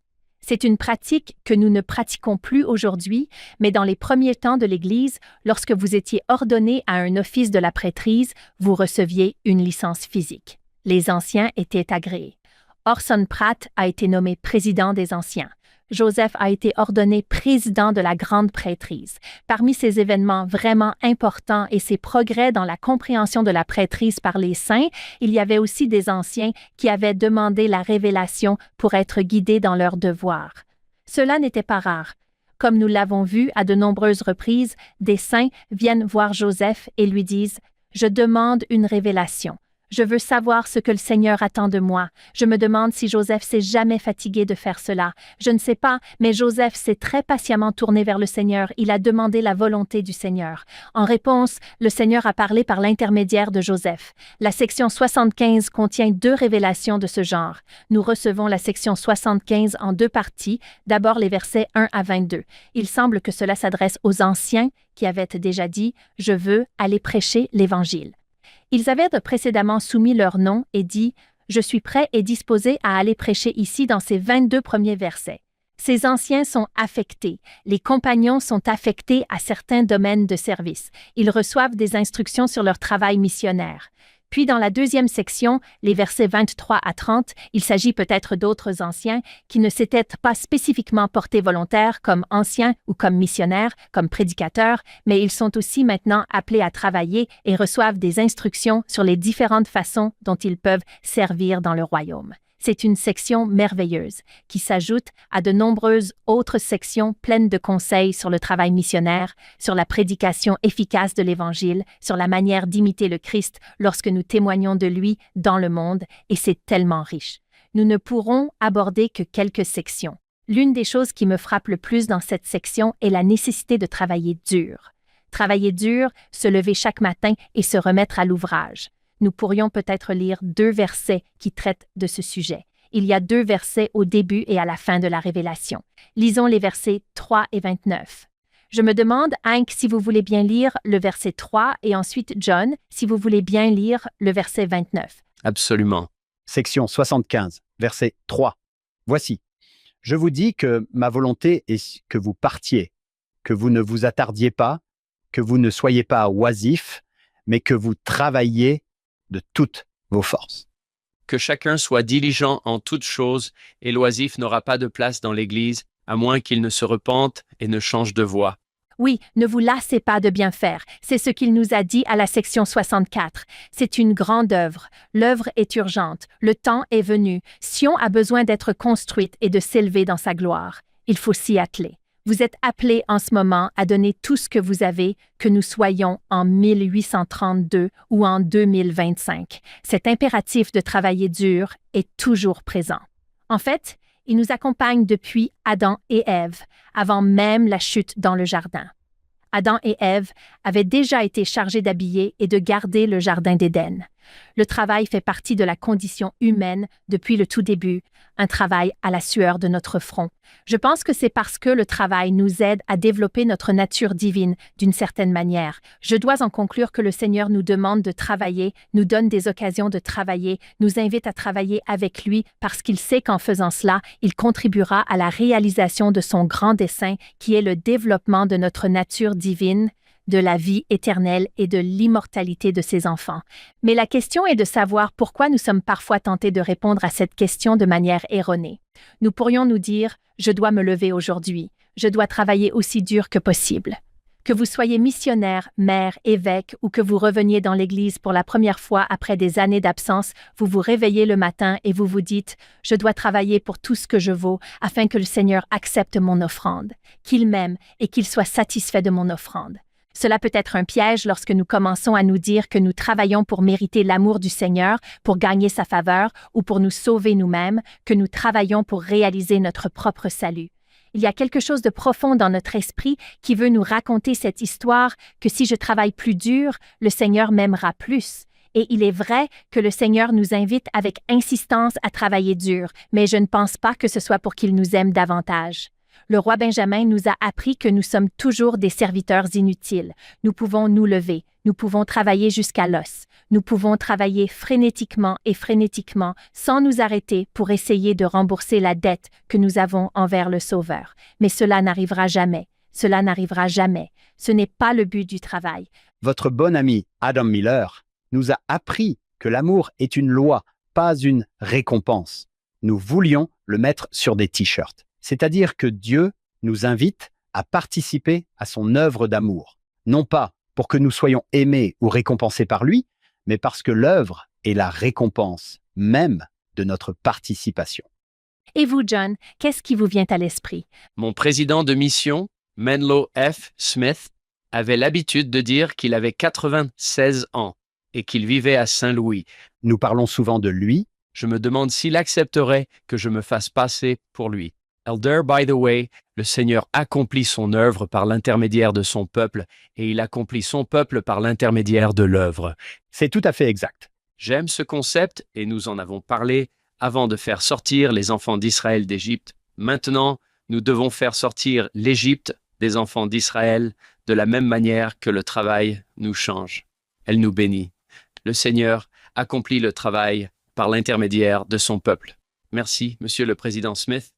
S2: C'est une pratique que nous ne pratiquons plus aujourd'hui, mais dans les premiers temps de l'Église, lorsque vous étiez ordonné à un office de la prêtrise, vous receviez une licence physique. Les anciens étaient agréés. Orson Pratt a été nommé président des anciens. Joseph a été ordonné président de la grande prêtrise. Parmi ces événements vraiment importants et ces progrès dans la compréhension de la prêtrise par les saints, il y avait aussi des anciens qui avaient demandé la révélation pour être guidés dans leurs devoirs. Cela n'était pas rare. Comme nous l'avons vu à de nombreuses reprises, des saints viennent voir Joseph et lui disent « Je demande une révélation. Je veux savoir ce que le Seigneur attend de moi. Je me demande si Joseph s'est jamais fatigué de faire cela. Je ne sais pas, mais Joseph s'est très patiemment tourné vers le Seigneur. Il a demandé la volonté du Seigneur. En réponse, le Seigneur a parlé par l'intermédiaire de Joseph. La section 75 contient 2 révélations de ce genre. Nous recevons la section 75 en 2 parties. D'abord les versets 1 à 22. Il semble que cela s'adresse aux anciens qui avaient déjà dit « Je veux aller prêcher l'Évangile ». Ils avaient précédemment soumis leur nom et dit « Je suis prêt et disposé à aller prêcher ici dans ces 22 premiers versets ». Ces anciens sont affectés. Les compagnons sont affectés à certains domaines de service. Ils reçoivent des instructions sur leur travail missionnaire. Puis dans la deuxième section, les versets 23 à 30, il s'agit peut-être d'autres anciens qui ne s'étaient pas spécifiquement portés volontaires comme anciens ou comme missionnaires, comme prédicateurs, mais ils sont aussi maintenant appelés à travailler et reçoivent des instructions sur les différentes façons dont ils peuvent servir dans le royaume. C'est une section merveilleuse qui s'ajoute à de nombreuses autres sections pleines de conseils sur le travail missionnaire, sur la prédication efficace de l'Évangile, sur la manière d'imiter le Christ lorsque nous témoignons de lui dans le monde, et c'est tellement riche. Nous ne pourrons aborder que quelques sections. L'une des choses qui me frappe le plus dans cette section est la nécessité de travailler dur. Travailler dur, se lever chaque matin et se remettre à l'ouvrage. Nous pourrions peut-être lire 2 versets qui traitent de ce sujet. Il y a 2 versets au début et à la fin de la Révélation. Lisons les versets 3 et 29. Je me demande, Hank, si vous voulez bien lire le verset 3 et ensuite John, si vous voulez bien lire le verset 29.
S1: Absolument.
S3: Section 75, verset 3. Voici. Je vous dis que ma volonté est que vous partiez, que vous ne vous attardiez pas, que vous ne soyez pas oisifs, mais que vous travailliez de toutes vos forces.
S1: Que chacun soit diligent en toutes choses, et l'oisif n'aura pas de place dans l'Église, à moins qu'il ne se repente et ne change de voie.
S2: Oui, ne vous lassez pas de bien faire. C'est ce qu'il nous a dit à la section 64. C'est une grande œuvre. L'œuvre est urgente. Le temps est venu. Sion a besoin d'être construite et de s'élever dans sa gloire. Il faut s'y atteler. Vous êtes appelés en ce moment à donner tout ce que vous avez, que nous soyons en 1832 ou en 2025. Cet impératif de travailler dur est toujours présent. En fait, il nous accompagne depuis Adam et Ève, avant même la chute dans le jardin. Adam et Ève avaient déjà été chargés d'habiller et de garder le jardin d'Éden. Le travail fait partie de la condition humaine depuis le tout début, un travail à la sueur de notre front. Je pense que c'est parce que le travail nous aide à développer notre nature divine d'une certaine manière. Je dois en conclure que le Seigneur nous demande de travailler, nous donne des occasions de travailler, nous invite à travailler avec lui parce qu'il sait qu'en faisant cela, il contribuera à la réalisation de son grand dessein qui est le développement de notre nature divine, de la vie éternelle et de l'immortalité de ses enfants. Mais la question est de savoir pourquoi nous sommes parfois tentés de répondre à cette question de manière erronée. Nous pourrions nous dire « Je dois me lever aujourd'hui. Je dois travailler aussi dur que possible. » Que vous soyez missionnaire, maire, évêque ou que vous reveniez dans l'Église pour la première fois après des années d'absence, vous vous réveillez le matin et vous vous dites « Je dois travailler pour tout ce que je vaux afin que le Seigneur accepte mon offrande, qu'il m'aime et qu'il soit satisfait de mon offrande. » Cela peut être un piège lorsque nous commençons à nous dire que nous travaillons pour mériter l'amour du Seigneur, pour gagner sa faveur ou pour nous sauver nous-mêmes, que nous travaillons pour réaliser notre propre salut. Il y a quelque chose de profond dans notre esprit qui veut nous raconter cette histoire que si je travaille plus dur, le Seigneur m'aimera plus. Et il est vrai que le Seigneur nous invite avec insistance à travailler dur, mais je ne pense pas que ce soit pour qu'il nous aime davantage. Le roi Benjamin nous a appris que nous sommes toujours des serviteurs inutiles. Nous pouvons nous lever, nous pouvons travailler jusqu'à l'os, nous pouvons travailler frénétiquement sans nous arrêter pour essayer de rembourser la dette que nous avons envers le Sauveur. Mais cela n'arrivera jamais. Cela n'arrivera jamais. Ce n'est pas le but du travail.
S3: Votre bon ami Adam Miller nous a appris que l'amour est une loi, pas une récompense. Nous voulions le mettre sur des t-shirts. C'est-à-dire que Dieu nous invite à participer à son œuvre d'amour. Non pas pour que nous soyons aimés ou récompensés par lui, mais parce que l'œuvre est la récompense même de notre participation.
S2: Et vous, John, qu'est-ce qui vous vient à l'esprit?
S1: Mon président de mission, Menlo F. Smith, avait l'habitude de dire qu'il avait 96 ans et qu'il vivait à Saint-Louis.
S3: Nous parlons souvent de lui.
S1: Je me demande s'il accepterait que je me fasse passer pour lui. Elder, by the way, le Seigneur accomplit son œuvre par l'intermédiaire de son peuple et il accomplit son peuple par l'intermédiaire de l'œuvre.
S3: C'est tout à fait exact.
S1: J'aime ce concept et nous en avons parlé avant de faire sortir les enfants d'Israël d'Égypte. Maintenant, nous devons faire sortir l'Égypte des enfants d'Israël de la même manière que le travail nous change. Elle nous bénit. Le Seigneur accomplit le travail par l'intermédiaire de son peuple. Merci, Monsieur le Président Smith.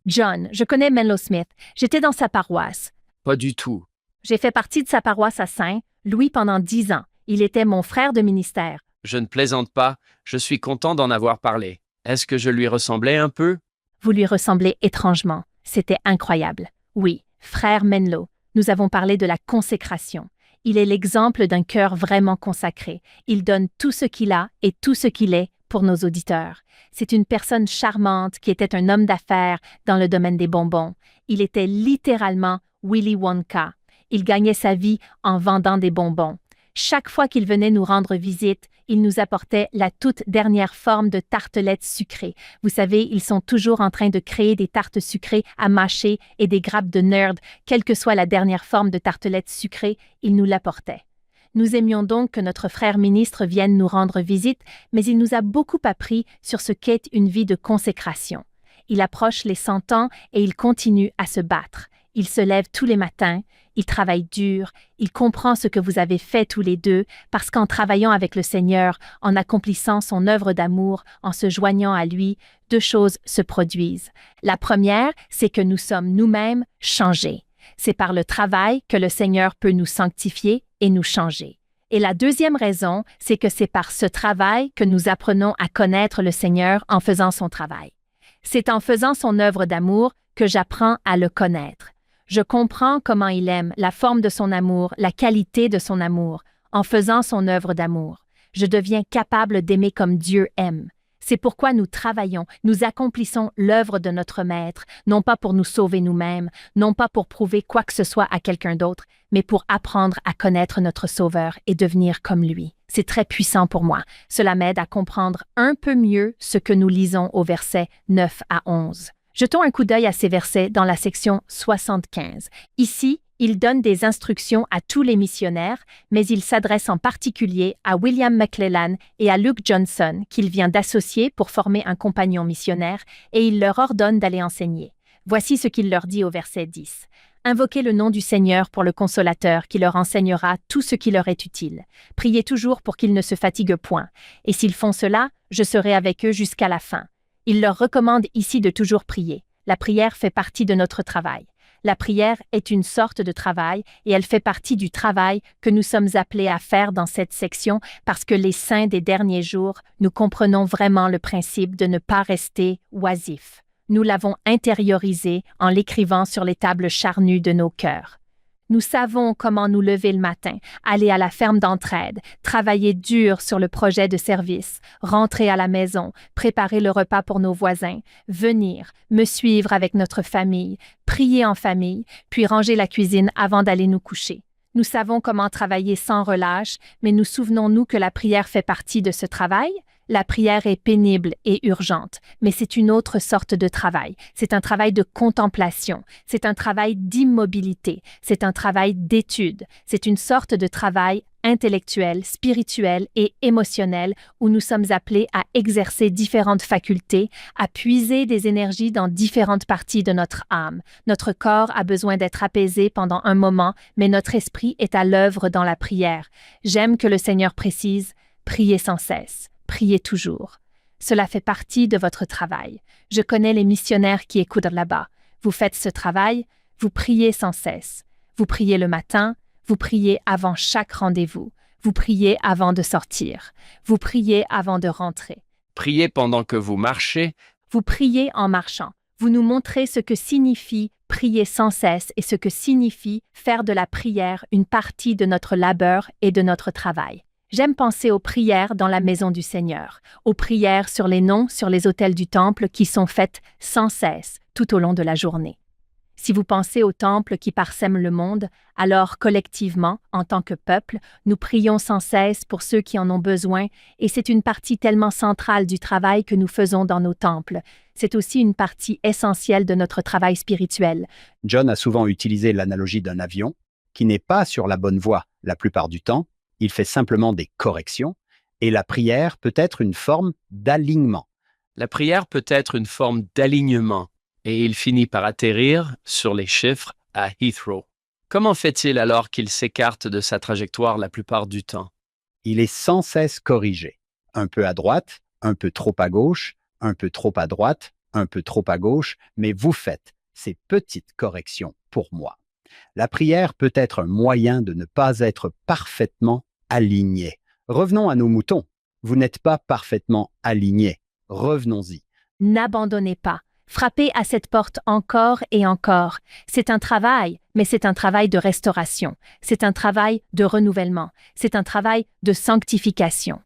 S2: John, je connais Menlo Smith. J'étais dans sa paroisse.
S1: Pas du tout.
S2: J'ai fait partie de sa paroisse à Saint-Louis pendant 10 ans. Il était mon frère de ministère.
S1: Je ne plaisante pas, je suis content d'en avoir parlé. Est-ce que je lui ressemblais un peu?
S2: Vous lui ressemblez étrangement. C'était incroyable. Oui, frère Menlo, nous avons parlé de la consécration. Il est l'exemple d'un cœur vraiment consacré. Il donne tout ce qu'il a et tout ce qu'il est pour nos auditeurs. C'est une personne charmante qui était un homme d'affaires dans le domaine des bonbons. Il était littéralement Willy Wonka. Il gagnait sa vie en vendant des bonbons. Chaque fois qu'il venait nous rendre visite, il nous apportait la toute dernière forme de tartelettes sucrées. Vous savez, ils sont toujours en train de créer des tartes sucrées à mâcher et des grappes de nerd. Quelle que soit la dernière forme de tartelettes sucrées, il nous l'apportait. Nous aimions donc que notre frère ministre vienne nous rendre visite, mais il nous a beaucoup appris sur ce qu'est une vie de consécration. Il approche les 100 ans et il continue à se battre. Il se lève tous les matins, il travaille dur, il comprend ce que vous avez fait tous les deux, parce qu'en travaillant avec le Seigneur, en accomplissant son œuvre d'amour, en se joignant à lui, 2 choses se produisent. La première, c'est que nous sommes nous-mêmes changés. C'est par le travail que le Seigneur peut nous sanctifier et nous changer. Et la deuxième raison, c'est que c'est par ce travail que nous apprenons à connaître le Seigneur en faisant son travail. C'est en faisant son œuvre d'amour que j'apprends à le connaître. Je comprends comment il aime, la forme de son amour, la qualité de son amour. En faisant son œuvre d'amour, je deviens capable d'aimer comme Dieu aime. C'est pourquoi nous travaillons, nous accomplissons l'œuvre de notre Maître, non pas pour nous sauver nous-mêmes, non pas pour prouver quoi que ce soit à quelqu'un d'autre, mais pour apprendre à connaître notre Sauveur et devenir comme lui. C'est très puissant pour moi. Cela m'aide à comprendre un peu mieux ce que nous lisons au verset 9 à 11. Jetons un coup d'œil à ces versets dans la section 75. Ici, il donne des instructions à tous les missionnaires, mais il s'adresse en particulier à William McClellan et à Luke Johnson, qu'il vient d'associer pour former un compagnon missionnaire, et il leur ordonne d'aller enseigner. Voici ce qu'il leur dit au verset 10. Invoquez le nom du Seigneur pour le Consolateur qui leur enseignera tout ce qui leur est utile. Priez toujours pour qu'ils ne se fatiguent point, et s'ils font cela, je serai avec eux jusqu'à la fin. Il leur recommande ici de toujours prier. La prière fait partie de notre travail. La prière est une sorte de travail et elle fait partie du travail que nous sommes appelés à faire dans cette section parce que les saints des derniers jours, nous comprenons vraiment le principe de ne pas rester oisifs. Nous l'avons intériorisé en l'écrivant sur les tables charnues de nos cœurs. Nous savons comment nous lever le matin, aller à la ferme d'entraide, travailler dur sur le projet de service, rentrer à la maison, préparer le repas pour nos voisins, venir, me suivre avec notre famille, prier en famille, puis ranger la cuisine avant d'aller nous coucher. Nous savons comment travailler sans relâche, mais nous souvenons-nous que la prière fait partie de ce travail? La prière est pénible et urgente, mais c'est une autre sorte de travail. C'est un travail de contemplation, c'est un travail d'immobilité, c'est un travail d'étude, c'est une sorte de travail intellectuel, spirituel et émotionnel où nous sommes appelés à exercer différentes facultés, à puiser des énergies dans différentes parties de notre âme. Notre corps a besoin d'être apaisé pendant un moment, mais notre esprit est à l'œuvre dans la prière. J'aime que le Seigneur précise « Priez sans cesse ». Priez toujours. Cela fait partie de votre travail. Je connais les missionnaires qui écoutent là-bas. Vous faites ce travail, vous priez sans cesse. Vous priez le matin, vous priez avant chaque rendez-vous. Vous priez avant de sortir. Vous priez avant de rentrer.
S1: Priez pendant que vous marchez.
S2: Vous priez en marchant. Vous nous montrez ce que signifie prier sans cesse et ce que signifie faire de la prière une partie de notre labeur et de notre travail. J'aime penser aux prières dans la maison du Seigneur, aux prières sur les noms sur les autels du temple qui sont faites sans cesse tout au long de la journée. Si vous pensez au temple qui parsème le monde, alors collectivement, en tant que peuple, nous prions sans cesse pour ceux qui en ont besoin et c'est une partie tellement centrale du travail que nous faisons dans nos temples. C'est aussi une partie essentielle de notre travail spirituel.
S3: John a souvent utilisé l'analogie d'un avion qui n'est pas sur la bonne voie la plupart du temps. Il fait simplement des corrections, et la prière peut être une forme d'alignement.
S1: La prière peut être une forme d'alignement, et il finit par atterrir sur les chiffres à Heathrow. Comment fait-il alors qu'il s'écarte de sa trajectoire la plupart du temps?
S3: Il est sans cesse corrigé. Un peu à droite, un peu trop à gauche, un peu trop à droite, un peu trop à gauche, mais vous faites ces petites corrections pour moi. La prière peut être un moyen de ne pas être parfaitement aligné. Revenons à nos moutons. Vous n'êtes pas parfaitement aligné. Revenons-y.
S2: N'abandonnez pas. Frappez à cette porte encore et encore. C'est un travail, mais c'est un travail de restauration. C'est un travail de renouvellement. C'est un travail de sanctification.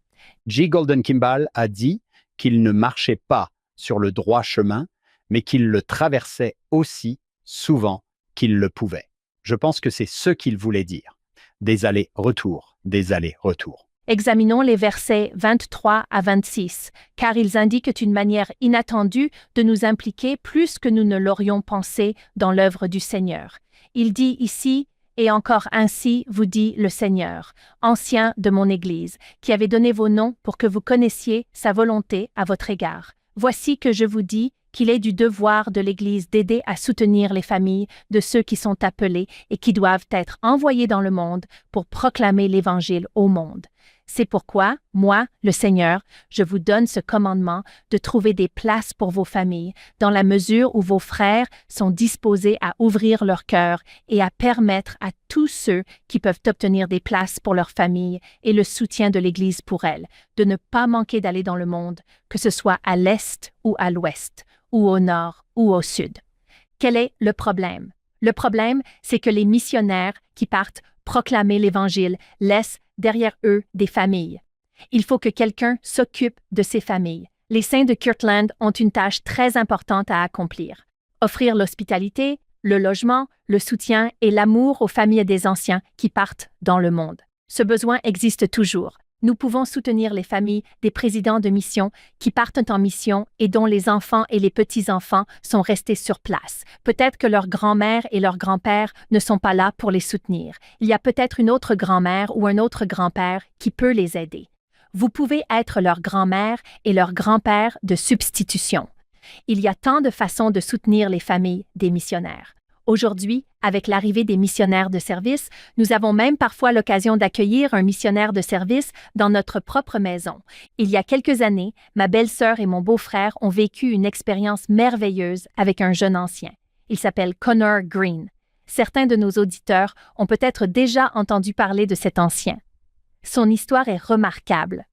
S3: G. Golden Kimball a dit qu'il ne marchait pas sur le droit chemin, mais qu'il le traversait aussi souvent qu'il le pouvait. Je pense que c'est ce qu'il voulait dire. Des allers-retours, des allers-retours.
S2: Examinons les versets 23 à 26, car ils indiquent une manière inattendue de nous impliquer plus que nous ne l'aurions pensé dans l'œuvre du Seigneur. Il dit ici, « Et encore ainsi vous dit le Seigneur, ancien de mon Église, qui avait donné vos noms pour que vous connaissiez sa volonté à votre égard. Voici que je vous dis qu'il est du devoir de l'Église d'aider à soutenir les familles de ceux qui sont appelés et qui doivent être envoyés dans le monde pour proclamer l'Évangile au monde. C'est pourquoi, moi, le Seigneur, je vous donne ce commandement de trouver des places pour vos familles, dans la mesure où vos frères sont disposés à ouvrir leur cœur et à permettre à tous ceux qui peuvent obtenir des places pour leur famille et le soutien de l'Église pour elles, de ne pas manquer d'aller dans le monde, que ce soit à l'est ou à l'ouest, ou au nord ou au sud. Quel est le problème? Le problème, c'est que les missionnaires qui partent proclamer l'Évangile laissent derrière eux des familles. Il faut que quelqu'un s'occupe de ces familles. Les saints de Kirtland ont une tâche très importante à accomplir. Offrir l'hospitalité, le logement, le soutien et l'amour aux familles des anciens qui partent dans le monde. Ce besoin existe toujours. Nous pouvons soutenir les familles des présidents de mission qui partent en mission et dont les enfants et les petits-enfants sont restés sur place. Peut-être que leur grand-mère et leur grand-père ne sont pas là pour les soutenir. Il y a peut-être une autre grand-mère ou un autre grand-père qui peut les aider. Vous pouvez être leur grand-mère et leur grand-père de substitution. Il y a tant de façons de soutenir les familles des missionnaires. Aujourd'hui, avec l'arrivée des missionnaires de service, nous avons même parfois l'occasion d'accueillir un missionnaire de service dans notre propre maison. Il y a quelques années, ma belle-sœur et mon beau-frère ont vécu une expérience merveilleuse avec un jeune ancien. Il s'appelle Connor Green. Certains de nos auditeurs ont peut-être déjà entendu parler de cet ancien. Son histoire est remarquable.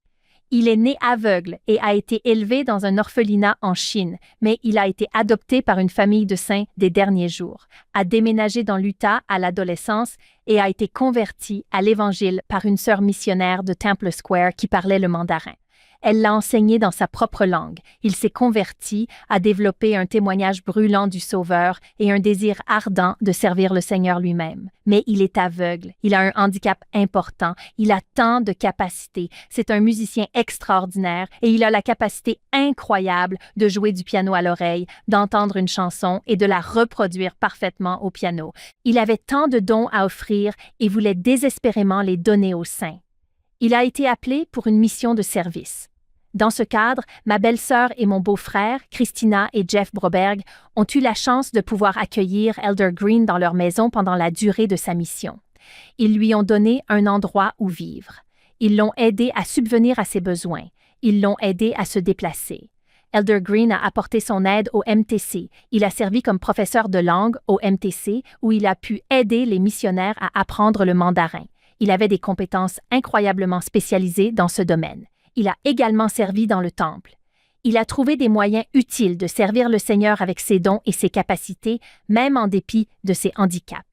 S2: Il est né aveugle et a été élevé dans un orphelinat en Chine, mais il a été adopté par une famille de saints des derniers jours, a déménagé dans l'Utah à l'adolescence et a été converti à l'Évangile par une sœur missionnaire de Temple Square qui parlait le mandarin. Elle l'a enseigné dans sa propre langue. Il s'est converti, a développé un témoignage brûlant du Sauveur et un désir ardent de servir le Seigneur lui-même. Mais il est aveugle, il a un handicap important, il a tant de capacités. C'est un musicien extraordinaire et il a la capacité incroyable de jouer du piano à l'oreille, d'entendre une chanson et de la reproduire parfaitement au piano. Il avait tant de dons à offrir et voulait désespérément les donner aux saints. Il a été appelé pour une mission de service. Dans ce cadre, ma belle-sœur et mon beau-frère, Christina et Jeff Broberg, ont eu la chance de pouvoir accueillir Elder Green dans leur maison pendant la durée de sa mission. Ils lui ont donné un endroit où vivre. Ils l'ont aidé à subvenir à ses besoins. Ils l'ont aidé à se déplacer. Elder Green a apporté son aide au MTC. Il a servi comme professeur de langue au MTC où il a pu aider les missionnaires à apprendre le mandarin. Il avait des compétences incroyablement spécialisées dans ce domaine. Il a également servi dans le temple. Il a trouvé des moyens utiles de servir le Seigneur avec ses dons et ses capacités, même en dépit de ses handicaps.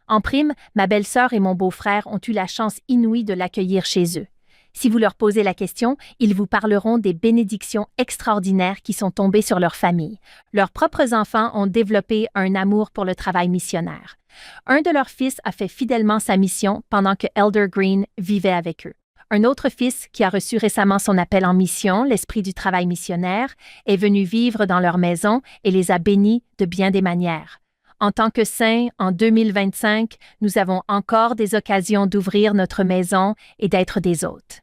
S2: En prime, ma belle-sœur et mon beau-frère ont eu la chance inouïe de l'accueillir chez eux. Si vous leur posez la question, ils vous parleront des bénédictions extraordinaires qui sont tombées sur leur famille. Leurs propres enfants ont développé un amour pour le travail missionnaire. Un de leurs fils a fait fidèlement sa mission pendant que Elder Green vivait avec eux. Un autre fils, qui a reçu récemment son appel en mission, l'esprit du travail missionnaire, est venu vivre dans leur maison et les a bénis de bien des manières. En tant que saints, en 2025, nous avons encore des occasions d'ouvrir notre maison et d'être des hôtes.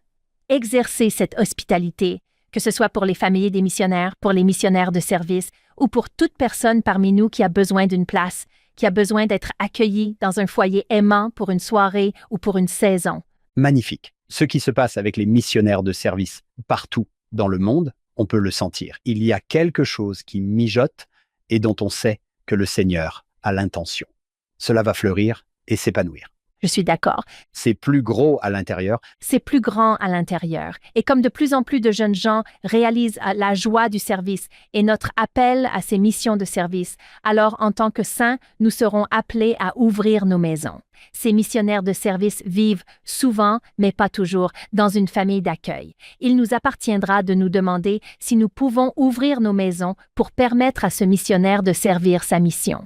S2: Exercez cette hospitalité, que ce soit pour les familles des missionnaires, pour les missionnaires de service ou pour toute personne parmi nous qui a besoin d'une place, qui a besoin d'être accueillie dans un foyer aimant pour une soirée ou pour une saison.
S3: Magnifique. Ce qui se passe avec les missionnaires de service partout dans le monde, on peut le sentir. Il y a quelque chose qui mijote et dont on sait que le Seigneur a l'intention. Cela va fleurir et s'épanouir.
S2: Je suis d'accord.
S3: C'est plus gros à l'intérieur.
S2: C'est plus grand à l'intérieur. Et comme de plus en plus de jeunes gens réalisent la joie du service et notre appel à ces missions de service, alors en tant que saints, nous serons appelés à ouvrir nos maisons. Ces missionnaires de service vivent souvent, mais pas toujours, dans une famille d'accueil. Il nous appartiendra de nous demander si nous pouvons ouvrir nos maisons pour permettre à ce missionnaire de servir sa mission.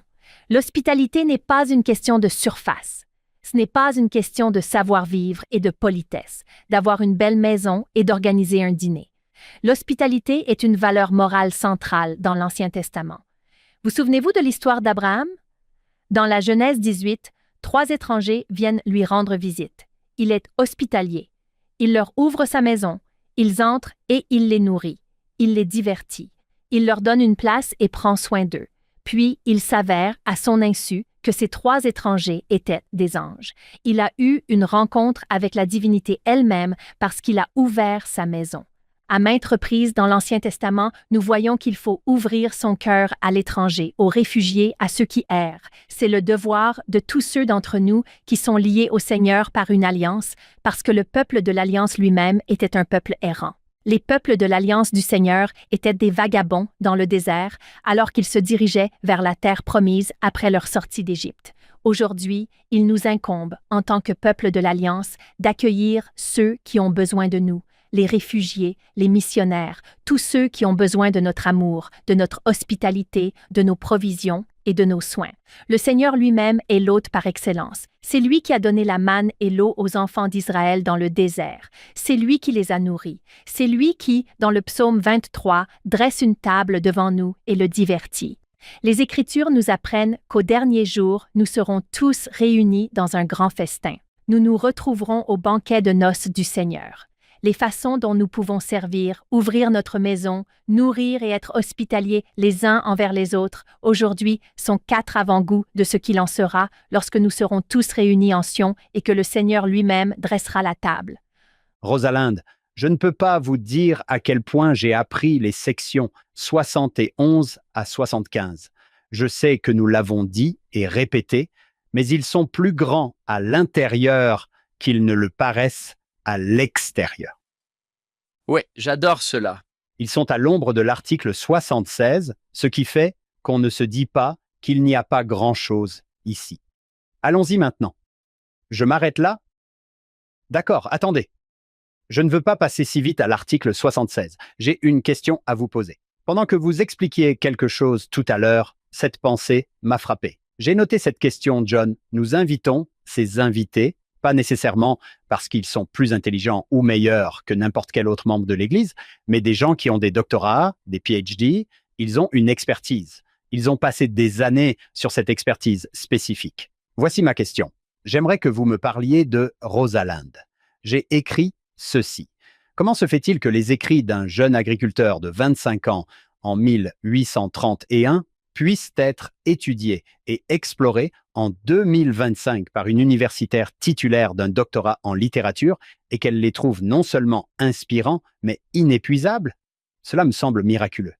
S2: L'hospitalité n'est pas une question de surface. Ce n'est pas une question de savoir-vivre et de politesse, d'avoir une belle maison et d'organiser un dîner. L'hospitalité est une valeur morale centrale dans l'Ancien Testament. Vous souvenez-vous de l'histoire d'Abraham? Dans la Genèse 18, 3 étrangers viennent lui rendre visite. Il est hospitalier. Il leur ouvre sa maison. Ils entrent et il les nourrit. Il les divertit. Il leur donne une place et prend soin d'eux. Puis, il s'avère, à son insu, que ces 3 étrangers étaient des anges. Il a eu une rencontre avec la divinité elle-même parce qu'il a ouvert sa maison. À maintes reprises dans l'Ancien Testament, nous voyons qu'il faut ouvrir son cœur à l'étranger, aux réfugiés, à ceux qui errent. C'est le devoir de tous ceux d'entre nous qui sont liés au Seigneur par une alliance, parce que le peuple de l'alliance lui-même était un peuple errant. Les peuples de l'alliance du Seigneur étaient des vagabonds dans le désert, alors qu'ils se dirigeaient vers la terre promise après leur sortie d'Égypte. Aujourd'hui, il nous incombe, en tant que peuple de l'alliance, d'accueillir ceux qui ont besoin de nous, les réfugiés, les missionnaires, tous ceux qui ont besoin de notre amour, de notre hospitalité, de nos provisions et de nos soins. Le Seigneur lui-même est l'hôte par excellence. C'est lui qui a donné la manne et l'eau aux enfants d'Israël dans le désert. C'est lui qui les a nourris. C'est lui qui, dans le psaume 23, dresse une table devant nous et le divertit. Les Écritures nous apprennent qu'au dernier jour, nous serons tous réunis dans un grand festin. Nous nous retrouverons au banquet de noces du Seigneur. Les façons dont nous pouvons servir, ouvrir notre maison, nourrir et être hospitaliers les uns envers les autres, aujourd'hui, sont 4 avant-goûts de ce qu'il en sera lorsque nous serons tous réunis en Sion et que le Seigneur lui-même dressera la table.
S3: Rosalinde, je ne peux pas vous dire à quel point j'ai appris les sections 71 à 75. Je sais que nous l'avons dit et répété, mais ils sont plus grands à l'intérieur qu'ils ne le paraissent à l'extérieur.
S1: Ouais, j'adore cela.
S3: Ils sont à l'ombre de l'article 76, ce qui fait qu'on ne se dit pas qu'il n'y a pas grand-chose ici. Allons-y maintenant. Je m'arrête là? D'accord, attendez. Je ne veux pas passer si vite à l'article 76. J'ai une question à vous poser. Pendant que vous expliquiez quelque chose tout à l'heure, cette pensée m'a frappé. J'ai noté cette question, John. Nous invitons ces invités, pas nécessairement parce qu'ils sont plus intelligents ou meilleurs que n'importe quel autre membre de l'Église, mais des gens qui ont des doctorats, des PhD, ils ont une expertise. Ils ont passé des années sur cette expertise spécifique. Voici ma question. J'aimerais que vous me parliez de Rosalind. J'ai écrit ceci. Comment se fait-il que les écrits d'un jeune agriculteur de 25 ans en 1831 puissent être étudiés et explorés en 2025 par une universitaire titulaire d'un doctorat en littérature et qu'elle les trouve non seulement inspirants, mais inépuisables? Cela me semble miraculeux.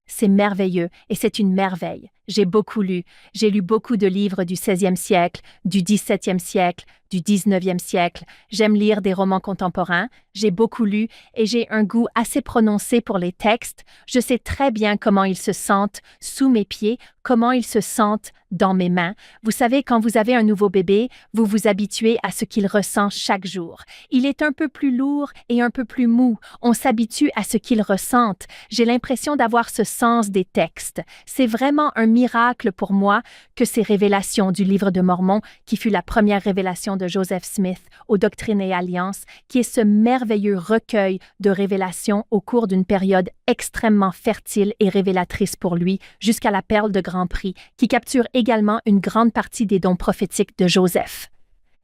S2: C'est merveilleux et c'est une merveille. J'ai beaucoup lu. J'ai lu beaucoup de livres du 16e siècle, du 17e siècle, du 19e siècle. J'aime lire des romans contemporains. J'ai beaucoup lu et j'ai un goût assez prononcé pour les textes. Je sais très bien comment ils se sentent sous mes pieds, comment ils se sentent dans mes mains. Vous savez, quand vous avez un nouveau bébé, vous vous habituez à ce qu'il ressent chaque jour. Il est un peu plus lourd et un peu plus mou. On s'habitue à ce qu'il ressente. J'ai l'impression d'avoir ce sens des textes. C'est vraiment un miracle pour moi que ces révélations du livre de Mormon, qui fut la première révélation de Joseph Smith aux Doctrines et Alliances, qui est ce merveilleux recueil de révélations au cours d'une période extrêmement fertile et révélatrice pour lui, jusqu'à la perle de Grand Prix, qui capture également une grande partie des dons prophétiques de Joseph.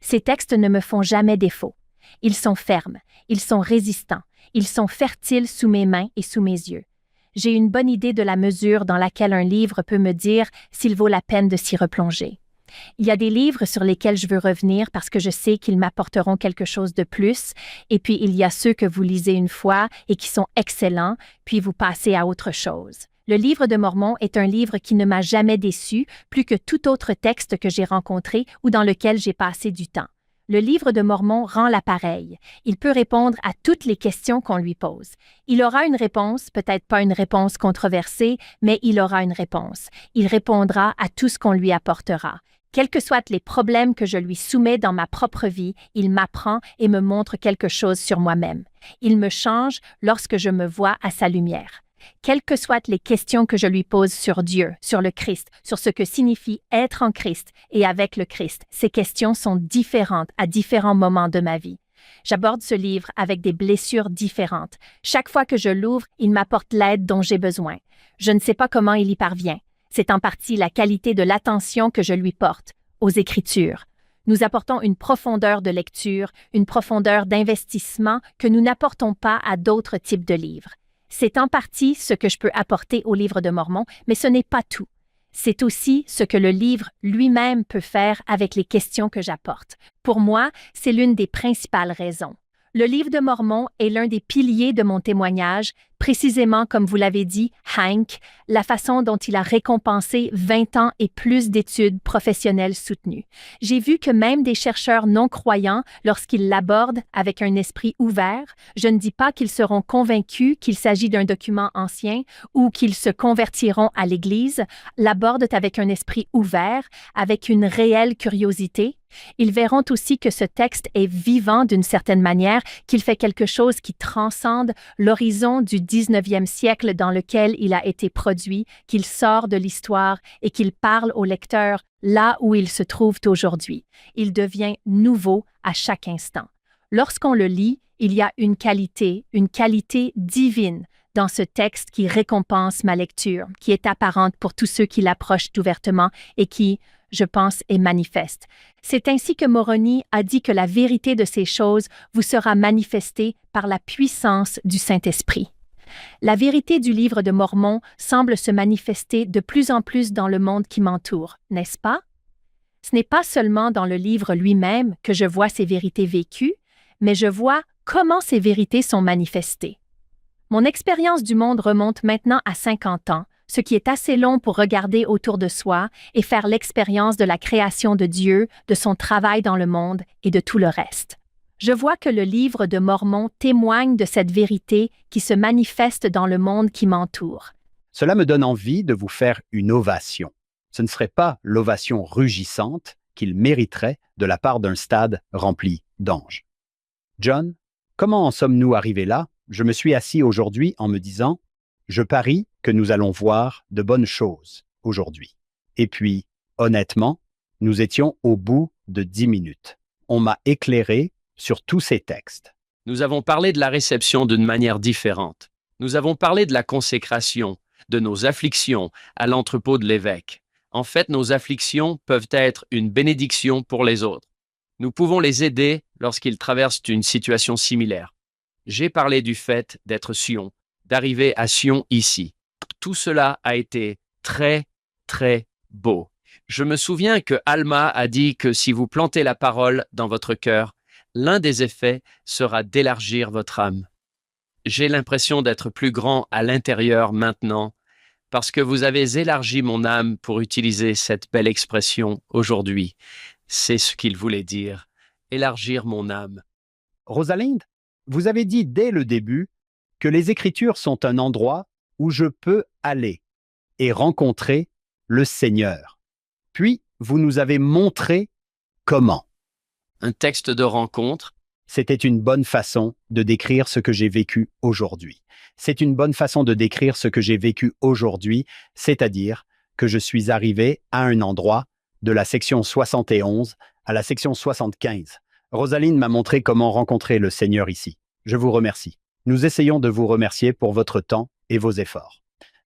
S2: Ces textes ne me font jamais défaut. Ils sont fermes, ils sont résistants, ils sont fertiles sous mes mains et sous mes yeux. J'ai une bonne idée de la mesure dans laquelle un livre peut me dire s'il vaut la peine de s'y replonger. Il y a des livres sur lesquels je veux revenir parce que je sais qu'ils m'apporteront quelque chose de plus, et puis il y a ceux que vous lisez une fois et qui sont excellents, puis vous passez à autre chose. Le livre de Mormon est un livre qui ne m'a jamais déçu, plus que tout autre texte que j'ai rencontré ou dans lequel j'ai passé du temps. Le livre de Mormon rend l'appareil. Il peut répondre à toutes les questions qu'on lui pose. Il aura une réponse, peut-être pas une réponse controversée, mais il aura une réponse. Il répondra à tout ce qu'on lui apportera. Quels que soient les problèmes que je lui soumets dans ma propre vie, il m'apprend et me montre quelque chose sur moi-même. Il me change lorsque je me vois à sa lumière. Quelles que soient les questions que je lui pose sur Dieu, sur le Christ, sur ce que signifie être en Christ et avec le Christ, ces questions sont différentes à différents moments de ma vie. J'aborde ce livre avec des blessures différentes. Chaque fois que je l'ouvre, il m'apporte l'aide dont j'ai besoin. Je ne sais pas comment il y parvient. C'est en partie la qualité de l'attention que je lui porte aux Écritures. Nous apportons une profondeur de lecture, une profondeur d'investissement que nous n'apportons pas à d'autres types de livres. C'est en partie ce que je peux apporter au livre de Mormon, mais ce n'est pas tout. C'est aussi ce que le livre lui-même peut faire avec les questions que j'apporte. Pour moi, c'est l'une des principales raisons. Le livre de Mormon est l'un des piliers de mon témoignage, précisément comme vous l'avez dit, Hank, la façon dont il a récompensé 20 ans et plus d'études professionnelles soutenues. J'ai vu que même des chercheurs non-croyants, lorsqu'ils l'abordent avec un esprit ouvert, je ne dis pas qu'ils seront convaincus qu'il s'agit d'un document ancien ou qu'ils se convertiront à l'Église, l'abordent avec un esprit ouvert, avec une réelle curiosité. Ils verront aussi que ce texte est vivant d'une certaine manière, qu'il fait quelque chose qui transcende l'horizon du 19e siècle dans lequel il a été produit, qu'il sort de l'histoire et qu'il parle au lecteur là où il se trouve aujourd'hui. Il devient nouveau à chaque instant. Lorsqu'on le lit, il y a une qualité divine dans ce texte qui récompense ma lecture, qui est apparente pour tous ceux qui l'approchent ouvertement et qui, je pense, est manifeste. C'est ainsi que Moroni a dit que la vérité de ces choses vous sera manifestée par la puissance du Saint-Esprit. La vérité du livre de Mormon semble se manifester de plus en plus dans le monde qui m'entoure, n'est-ce pas? Ce n'est pas seulement dans le livre lui-même que je vois ces vérités vécues, mais je vois comment ces vérités sont manifestées. Mon expérience du monde remonte maintenant à 50 ans, ce qui est assez long pour regarder autour de soi et faire l'expérience de la création de Dieu, de son travail dans le monde et de tout le reste. Je vois que le livre de Mormon témoigne de cette vérité qui se manifeste dans le monde qui m'entoure.
S3: Cela me donne envie de vous faire une ovation. Ce ne serait pas l'ovation rugissante qu'il mériterait de la part d'un stade rempli d'anges. John, Comment en sommes-nous arrivés là? Je me suis assis aujourd'hui en me disant, je parie que nous allons voir de bonnes choses aujourd'hui. Et puis, honnêtement, nous étions au bout de 10 minutes. On m'a éclairé sur tous ces textes.
S1: Nous avons parlé de la réception d'une manière différente. Nous avons parlé de la consécration, de nos afflictions à l'entrepôt de l'évêque. En fait, nos afflictions peuvent être une bénédiction pour les autres. Nous pouvons les aider lorsqu'ils traversent une situation similaire. J'ai parlé du fait d'être Sion, d'arriver à Sion ici. Tout cela a été très, très beau. Je me souviens que Alma a dit que si vous plantez la parole dans votre cœur, l'un des effets sera d'élargir votre âme. J'ai l'impression d'être plus grand à l'intérieur maintenant parce que vous avez élargi mon âme pour utiliser cette belle expression aujourd'hui. C'est ce qu'il voulait dire, élargir mon âme.
S3: Rosalind, vous avez dit dès le début que les Écritures sont un endroit où je peux aller et rencontrer le Seigneur. Puis, vous nous avez montré comment.
S1: Un texte de rencontre.
S3: C'était une bonne façon de décrire ce que j'ai vécu aujourd'hui. C'est une bonne façon de décrire ce que j'ai vécu aujourd'hui, c'est-à-dire que je suis arrivé à un endroit de la section 71 à la section 75. Rosaline m'a montré comment rencontrer le Seigneur ici. Je vous remercie. Nous essayons de vous remercier pour votre temps et vos efforts.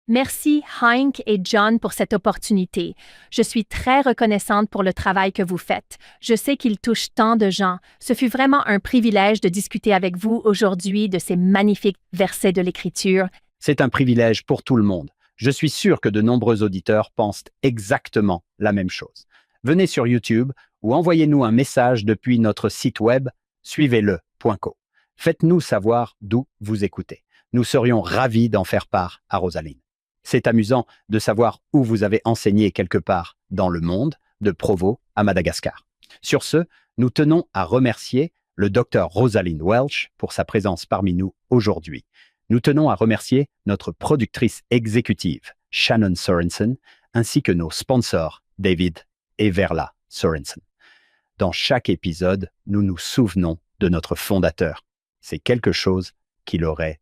S2: Merci, Hank et John, pour cette opportunité. Je suis très reconnaissante pour le travail que vous faites. Je sais qu'il touche tant de gens. Ce fut vraiment un privilège de discuter avec vous aujourd'hui de ces magnifiques versets de l'Écriture.
S3: C'est un privilège pour tout le monde. Je suis sûr que de nombreux auditeurs pensent exactement la même chose. Venez sur YouTube ou envoyez-nous un message depuis notre site web suivez-le.co. Faites-nous savoir d'où vous écoutez. Nous serions ravis d'en faire part à Rosaline. C'est amusant de savoir où vous avez enseigné quelque part dans le monde, de Provo à Madagascar. Sur ce, nous tenons à remercier le Dr Rosalind Welch pour sa présence parmi nous aujourd'hui. Nous tenons à remercier notre productrice exécutive, Shannon Sorensen, ainsi que nos sponsors, David et Verla Sorensen. Dans chaque épisode, nous nous souvenons de notre fondateur. C'est quelque chose qu'il aurait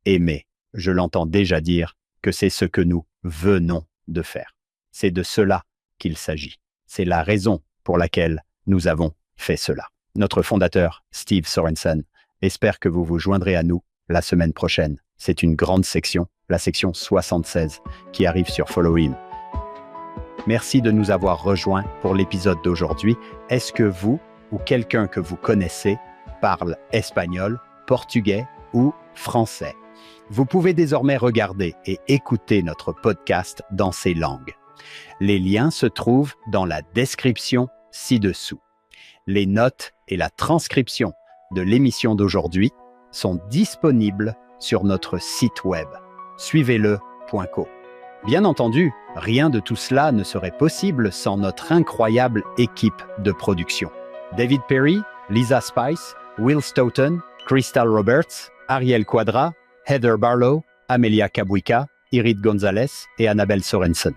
S3: aimé. Je l'entends déjà dire que c'est ce que nous venons de faire. C'est de cela qu'il s'agit. C'est la raison pour laquelle nous avons fait cela. Notre fondateur, Steve Sorensen, espère que vous vous joindrez à nous la semaine prochaine. C'est une grande section, la section 76, qui arrive sur Follow Him. Merci de nous avoir rejoints pour l'épisode d'aujourd'hui. Est-ce que vous ou quelqu'un que vous connaissez parle espagnol, portugais ou français? Vous pouvez désormais regarder et écouter notre podcast dans ces langues. Les liens se trouvent dans la description ci-dessous. Les notes et la transcription de l'émission d'aujourd'hui sont disponibles sur notre site web suivez-le.co. Bien entendu, rien de tout cela ne serait possible sans notre incroyable équipe de production. David Perry, Lisa Spice, Will Stoughton, Crystal Roberts, Ariel Quadra, Heather Barlow, Amelia Kabuika, Irid Gonzalez et Annabelle Sorensen.